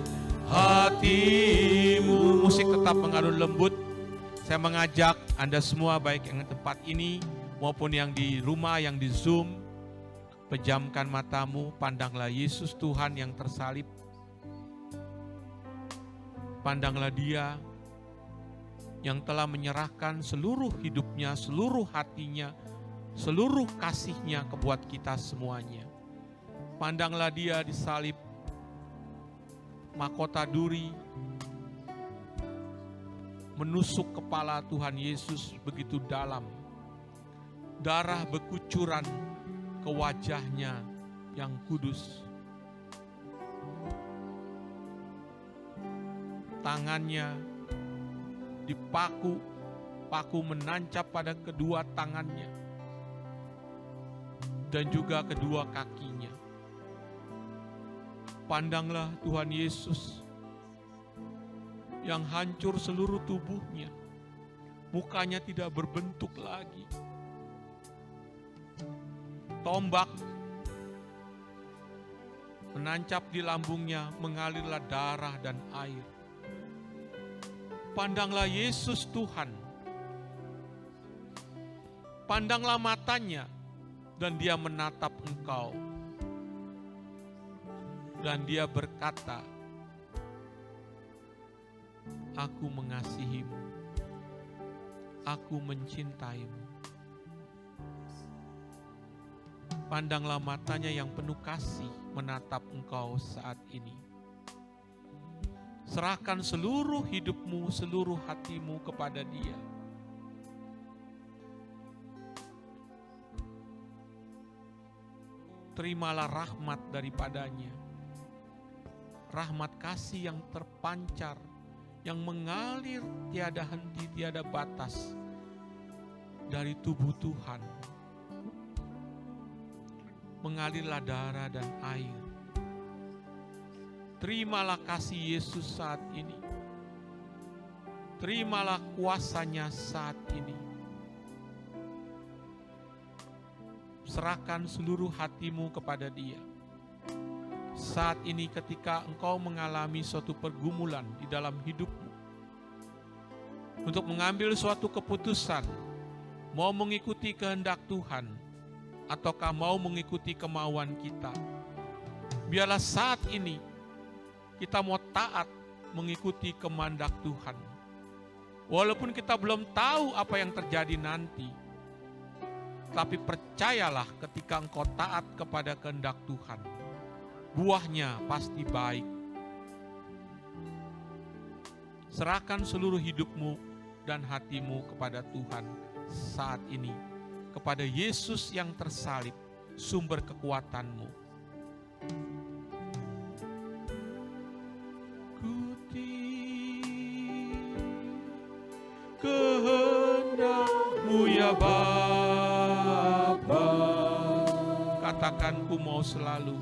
hati-Mu. Musik tetap mengalun lembut. Saya mengajak Anda semua, baik yang di tempat ini maupun yang di rumah, yang di Zoom, pejamkan matamu, pandanglah Yesus Tuhan yang tersalib. Pandanglah Dia yang telah menyerahkan seluruh hidupnya, seluruh hatinya, seluruh kasihnya kebuat kita semuanya. Pandanglah Dia disalib, mahkota duri menusuk kepala Tuhan Yesus begitu dalam. Darah berkucuran ke wajahnya yang kudus. Tangannya dipaku, paku menancap pada kedua tangannya dan juga kedua kakinya. Pandanglah Tuhan Yesus yang hancur seluruh tubuhnya. Mukanya tidak berbentuk lagi. Tombak menancap di lambungnya, mengalirlah darah dan air. Pandanglah Yesus Tuhan. Pandanglah matanya, dan dia menatap engkau. Dan dia berkata, aku mengasihimu, aku mencintaimu. Pandanglah matanya yang penuh kasih menatap engkau saat ini. Serahkan seluruh hidupmu, seluruh hatimu kepada Dia. Terimalah rahmat daripadanya. Rahmat kasih yang terpancar, yang mengalir tiada henti, tiada batas dari tubuh Tuhan. Mengalirlah darah dan air. Terimalah kasih Yesus saat ini. Terimalah kuasanya saat ini. Serahkan seluruh hatimu kepada Dia. Saat ini ketika engkau mengalami suatu pergumulan di dalam hidupmu, untuk mengambil suatu keputusan, mau mengikuti kehendak Tuhan, ataukah mau mengikuti kemauan kita, biarlah saat ini kita mau taat mengikuti kehendak Tuhan. Walaupun kita belum tahu apa yang terjadi nanti, tapi percayalah ketika engkau taat kepada kehendak Tuhan, buahnya pasti baik. Serahkan seluruh hidupmu dan hatimu kepada Tuhan saat ini, kepada Yesus yang tersalib, sumber kekuatanmu. Kehendak-Mu ya Bapa. Katakan, ku mau selalu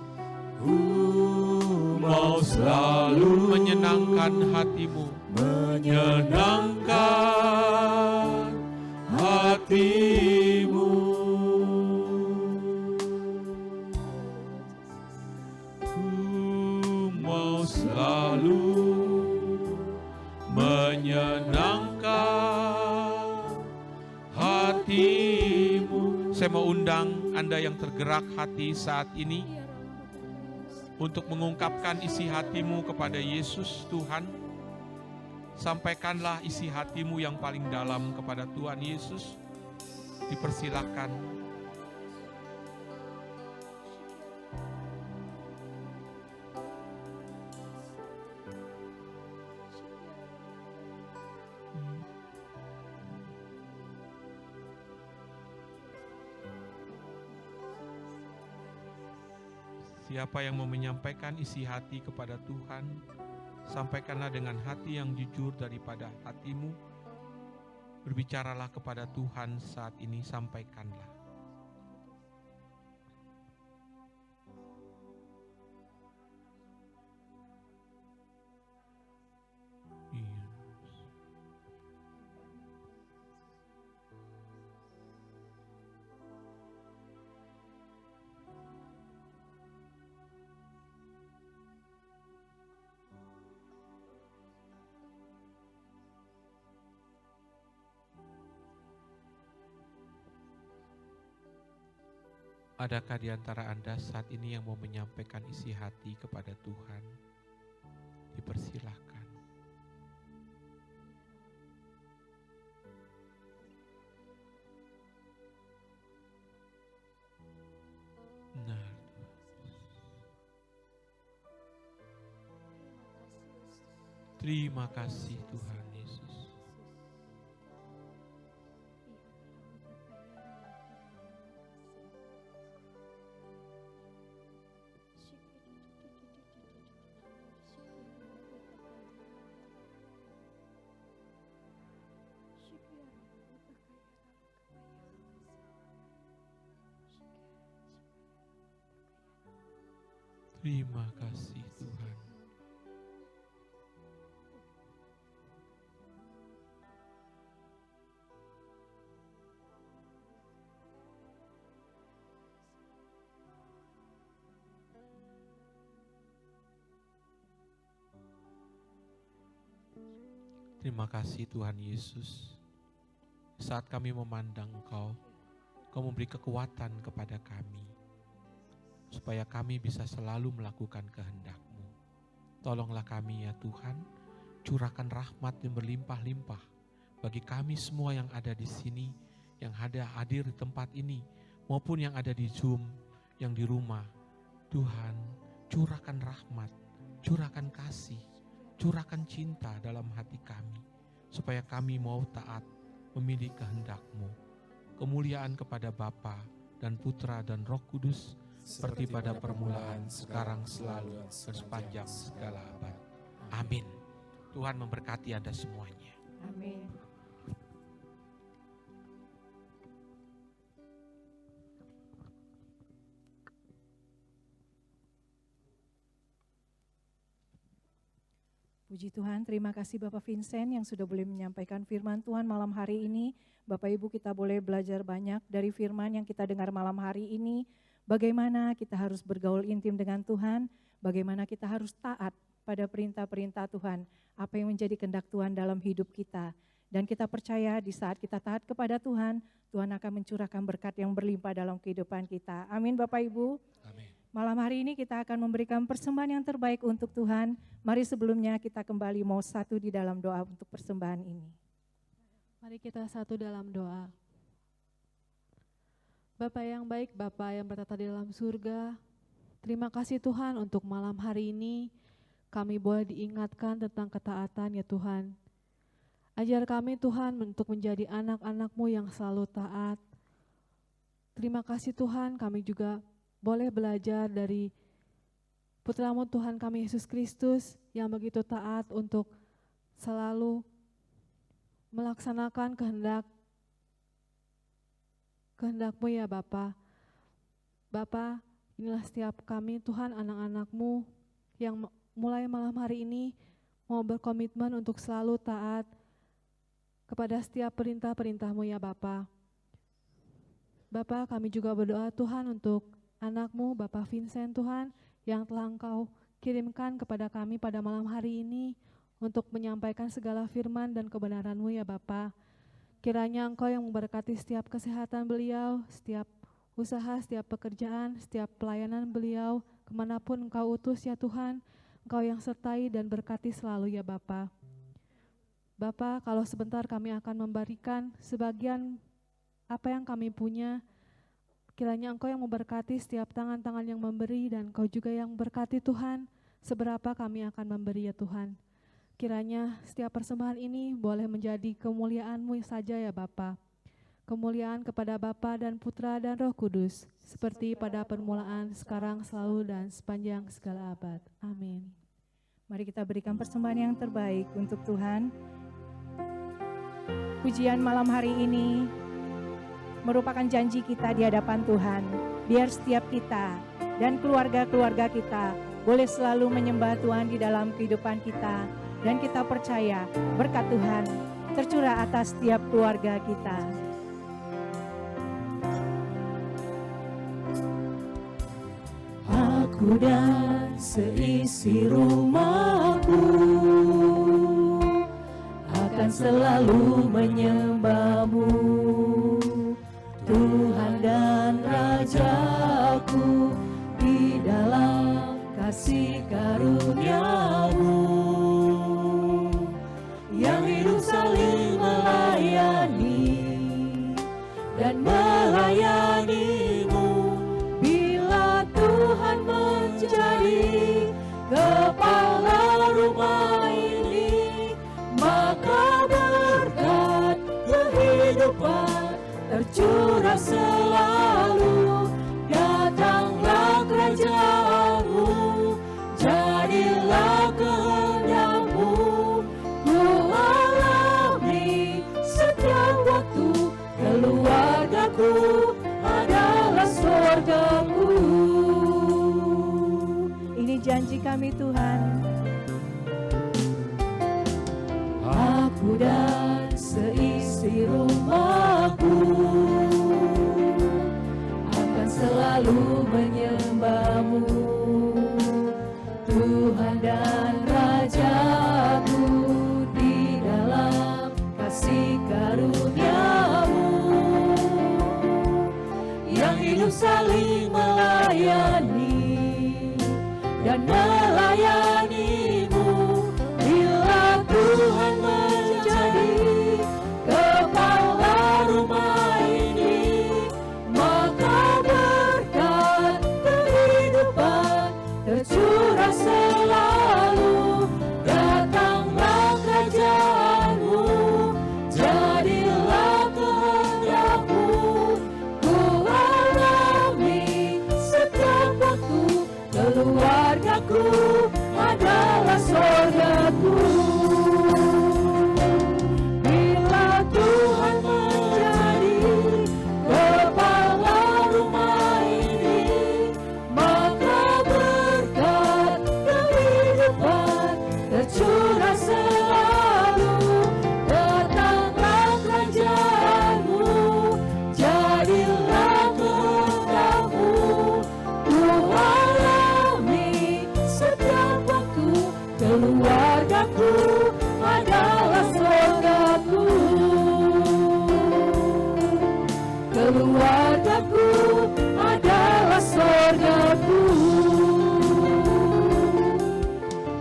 menyenangkan hatimu, menyenangkan hatimu. Ku mau selalu menyenangkan hatimu. Saya mau undang Anda yang tergerak hati saat ini untuk mengungkapkan isi hatimu kepada Yesus Tuhan. Sampaikanlah isi hatimu yang paling dalam kepada Tuhan Yesus. Dipersilakan. Siapa yang mau menyampaikan isi hati kepada Tuhan, sampaikanlah dengan hati yang jujur daripada hatimu. Berbicaralah kepada Tuhan saat ini, sampaikanlah. Adakah di antara Anda saat ini yang mau menyampaikan isi hati kepada Tuhan? Dipersilahkan. Nah, terima kasih Tuhan Yesus. Terima kasih Tuhan. Terima kasih Tuhan Yesus. Saat kami memandang Engkau, Engkau memberi kekuatan kepada kami, supaya kami bisa selalu melakukan kehendak-Mu. Tolonglah kami ya Tuhan, curahkan rahmat yang berlimpah-limpah bagi kami semua yang ada di sini, yang hadir di tempat ini, maupun yang ada di Zoom, yang di rumah. Tuhan, curahkan rahmat, curahkan kasih, curahkan cinta dalam hati kami, supaya kami mau taat memilih kehendak-Mu. Kemuliaan kepada Bapa dan Putra dan Roh Kudus, seperti pada permulaan, sekarang, selalu, dan sepanjang segala abad. Amin. Tuhan memberkati Anda semuanya. Amin. Puji Tuhan, terima kasih Bapak Vincent yang sudah boleh menyampaikan firman Tuhan malam hari ini. Bapak Ibu, kita boleh belajar banyak dari firman yang kita dengar malam hari ini. Bagaimana kita harus bergaul intim dengan Tuhan, bagaimana kita harus taat pada perintah-perintah Tuhan, apa yang menjadi kehendak Tuhan dalam hidup kita. Dan kita percaya di saat kita taat kepada Tuhan, Tuhan akan mencurahkan berkat yang berlimpah dalam kehidupan kita. Amin Bapak Ibu. Amin. Malam hari ini kita akan memberikan persembahan yang terbaik untuk Tuhan. Mari sebelumnya kita kembali mau satu di dalam doa untuk persembahan ini. Mari kita satu dalam doa. Bapa yang baik, Bapa yang bertata di dalam surga, terima kasih Tuhan untuk malam hari ini kami boleh diingatkan tentang ketaatan ya Tuhan. Ajar kami Tuhan untuk menjadi anak-anak-Mu yang selalu taat. Terima kasih Tuhan, kami juga boleh belajar dari Putra-Mu Tuhan kami Yesus Kristus yang begitu taat untuk selalu melaksanakan kehendak-Mu ya Bapa. Bapa, inilah setiap kami Tuhan anak-anak-Mu yang mulai malam hari ini mau berkomitmen untuk selalu taat kepada setiap perintah-perintah-Mu ya Bapa. Bapa, kami juga berdoa Tuhan untuk anak-Mu Bapak Vincent Tuhan yang telah Engkau kirimkan kepada kami pada malam hari ini untuk menyampaikan segala firman dan kebenaran-Mu ya Bapa. Kiranya Engkau yang memberkati setiap kesehatan beliau, setiap usaha, setiap pekerjaan, setiap pelayanan beliau, kemanapun Engkau utus ya Tuhan, Engkau yang sertai dan berkati selalu ya Bapa. Bapa, kalau sebentar kami akan memberikan sebagian apa yang kami punya, kiranya Engkau yang memberkati setiap tangan-tangan yang memberi dan Engkau juga yang berkati Tuhan seberapa kami akan memberi ya Tuhan. Kiranya setiap persembahan ini boleh menjadi kemuliaan-Mu saja ya Bapa. Kemuliaan kepada Bapa dan Putra dan Roh Kudus, seperti pada permulaan, sekarang, selalu, dan sepanjang segala abad. Amin. Mari kita berikan persembahan yang terbaik untuk Tuhan. Pujian malam hari ini merupakan janji kita di hadapan Tuhan, biar setiap kita dan keluarga-keluarga kita boleh selalu menyembah Tuhan di dalam kehidupan kita, dan kita percaya berkat Tuhan tercurah atas setiap keluarga kita. Aku dan seisi rumahku akan selalu menyembah-Mu, Tuhan dan Rajaku, di dalam kasih karunia-Mu, yang hidup saling melayani dan melayani-Mu. Bila Tuhan menjadi kepala rumah ini, maka berkat kehidupan tercurah selalu. Datanglah kerajaan-Mu, jadilah kehendak-Mu, ku alami setiap waktu. Keluargaku adalah surgaku. Ini janji kami Tuhan. Aku dan seisi rumahku akan selalu menyembah-Mu, Tuhan dan Rajaku, di dalam yang hidup saling melayani dan melayanimu. Bila Tuhan menjadi kepala rumah ini, maka berkat kehidupan tercurah selalu. Datanglah kerajaanmu, jadilah kehendakmu. Ku alami setiap waktu, keluargaku adalah surgaku. Bila Tuhan menjadi kepala rumah ini, maka berkat kehidupan tercurah selalu. Datanglah kerajaanmu, jadilah kehendakmu. Ku alami setiap waktu, keluargaku adalah surgaku. Keluargaku adalah surgaku.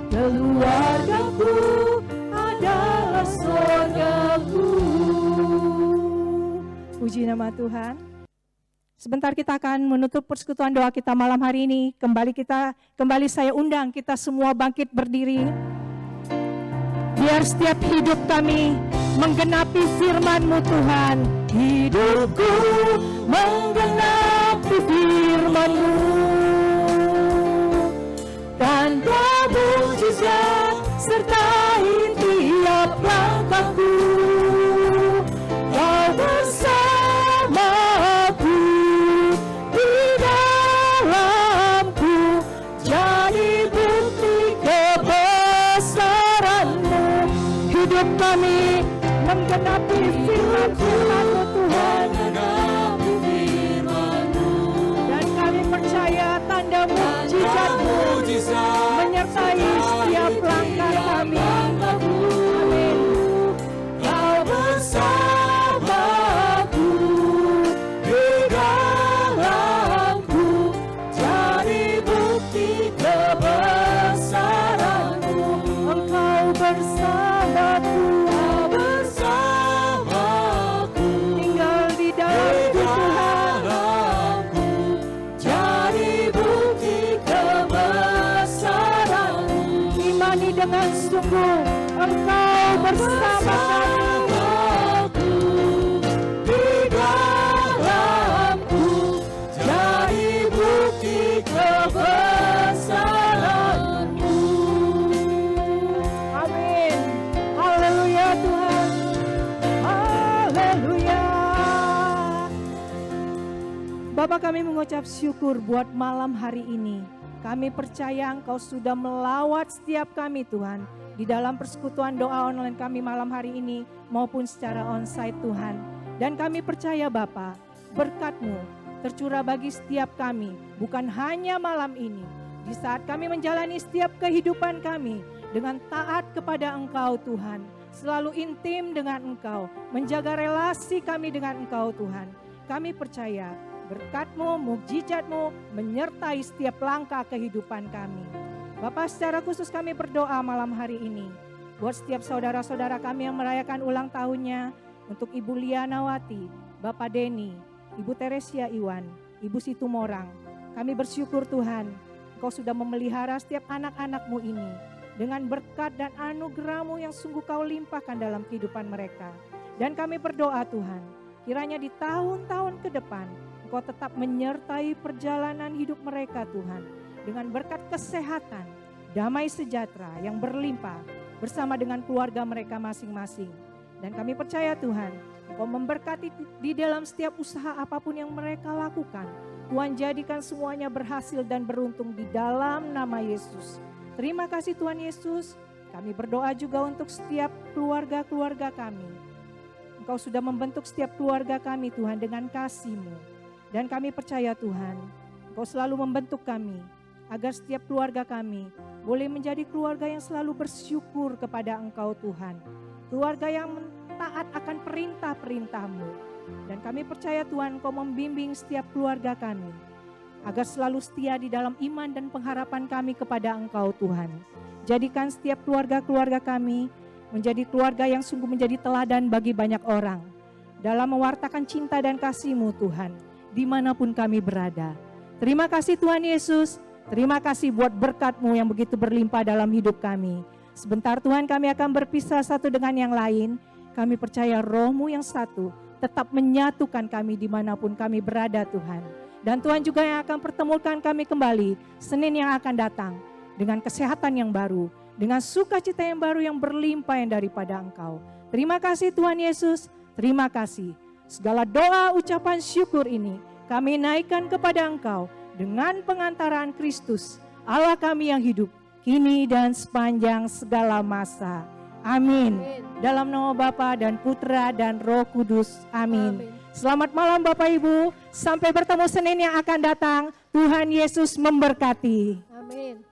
Keluargaku adalah surgaku. Puji nama Tuhan. Sebentar kita akan menutup persekutuan doa kita malam hari ini. Kembali saya undang kita semua bangkit berdiri. Biar setiap hidup kami menggenapi firman-Mu Tuhan. Hidupku menggenapi firman-Mu. Tanda mujizat sertai tiap langkahku. Kau bersamaku di dalamku, jadi bukti kebesaran-Mu. Hidup kami menggenapi firman-Mu Tuhan. Dan kami percaya tanda mujizat-Mu menyertai setiap langkah kami. Amin. Kau bersamaku di dalamku, jadi bukti kebesaran-Mu. Engkau bersamaku, tinggal di dalamku Tuhan. Jadi bukti kebesaran-Mu. Imani dengan sungguh, Engkau bersama kami. Di dalamku, jadi bukti kebesaran-Mu. Amin. Haleluya Tuhan. Haleluya. Bapak, kami mengucap syukur buat malam hari ini. Kami percaya Engkau sudah melawat setiap kami Tuhan, di dalam persekutuan doa online kami malam hari ini maupun secara onsite Tuhan. Dan kami percaya Bapa, berkat-Mu tercurah bagi setiap kami, bukan hanya malam ini. Di saat kami menjalani setiap kehidupan kami dengan taat kepada Engkau Tuhan, selalu intim dengan Engkau, menjaga relasi kami dengan Engkau Tuhan. Kami percaya berkat-Mu, mukjizat-Mu menyertai setiap langkah kehidupan kami. Bapak, secara khusus kami berdoa malam hari ini buat setiap saudara-saudara kami yang merayakan ulang tahunnya, untuk Ibu Lianawati, Bapak Denny, Ibu Teresia Iwan, Ibu Situmorang. Kami bersyukur Tuhan, Engkau sudah memelihara setiap anak-anak-Mu ini dengan berkat dan anugerah-Mu yang sungguh Kau limpahkan dalam kehidupan mereka. Dan kami berdoa Tuhan, kiranya di tahun-tahun ke depan Engkau tetap menyertai perjalanan hidup mereka Tuhan, dengan berkat kesehatan, damai sejahtera yang berlimpah bersama dengan keluarga mereka masing-masing. Dan kami percaya Tuhan, Engkau memberkati di dalam setiap usaha apapun yang mereka lakukan. Tuhan jadikan semuanya berhasil dan beruntung di dalam nama Yesus. Terima kasih Tuhan Yesus. Kami berdoa juga untuk setiap keluarga-keluarga kami. Engkau sudah membentuk setiap keluarga kami Tuhan dengan kasih-Mu. Dan kami percaya Tuhan, Engkau selalu membentuk kami agar setiap keluarga kami boleh menjadi keluarga yang selalu bersyukur kepada Engkau Tuhan. Keluarga yang taat akan perintah-perintah-Mu. Dan kami percaya Tuhan Engkau membimbing setiap keluarga kami, agar selalu setia di dalam iman dan pengharapan kami kepada Engkau Tuhan. Jadikan setiap keluarga-keluarga kami menjadi keluarga yang sungguh menjadi teladan bagi banyak orang, dalam mewartakan cinta dan kasih-Mu Tuhan, dimanapun kami berada. Terima kasih Tuhan Yesus, terima kasih buat berkat-Mu yang begitu berlimpah dalam hidup kami. Sebentar Tuhan kami akan berpisah satu dengan yang lain. Kami percaya Roh-Mu yang satu tetap menyatukan kami dimanapun kami berada Tuhan. Dan Tuhan juga yang akan pertemukan kami kembali Senin yang akan datang dengan kesehatan yang baru, dengan sukacita yang baru yang berlimpah yang daripada Engkau. Terima kasih Tuhan Yesus, terima kasih. Segala doa ucapan syukur ini kami naikkan kepada Engkau dengan pengantaran Kristus, Allah kami yang hidup, kini dan sepanjang segala masa. Amin. Dalam nama Bapa dan Putra dan Roh Kudus. Amin. Selamat malam Bapak Ibu. Sampai bertemu Senin yang akan datang. Tuhan Yesus memberkati. Amin.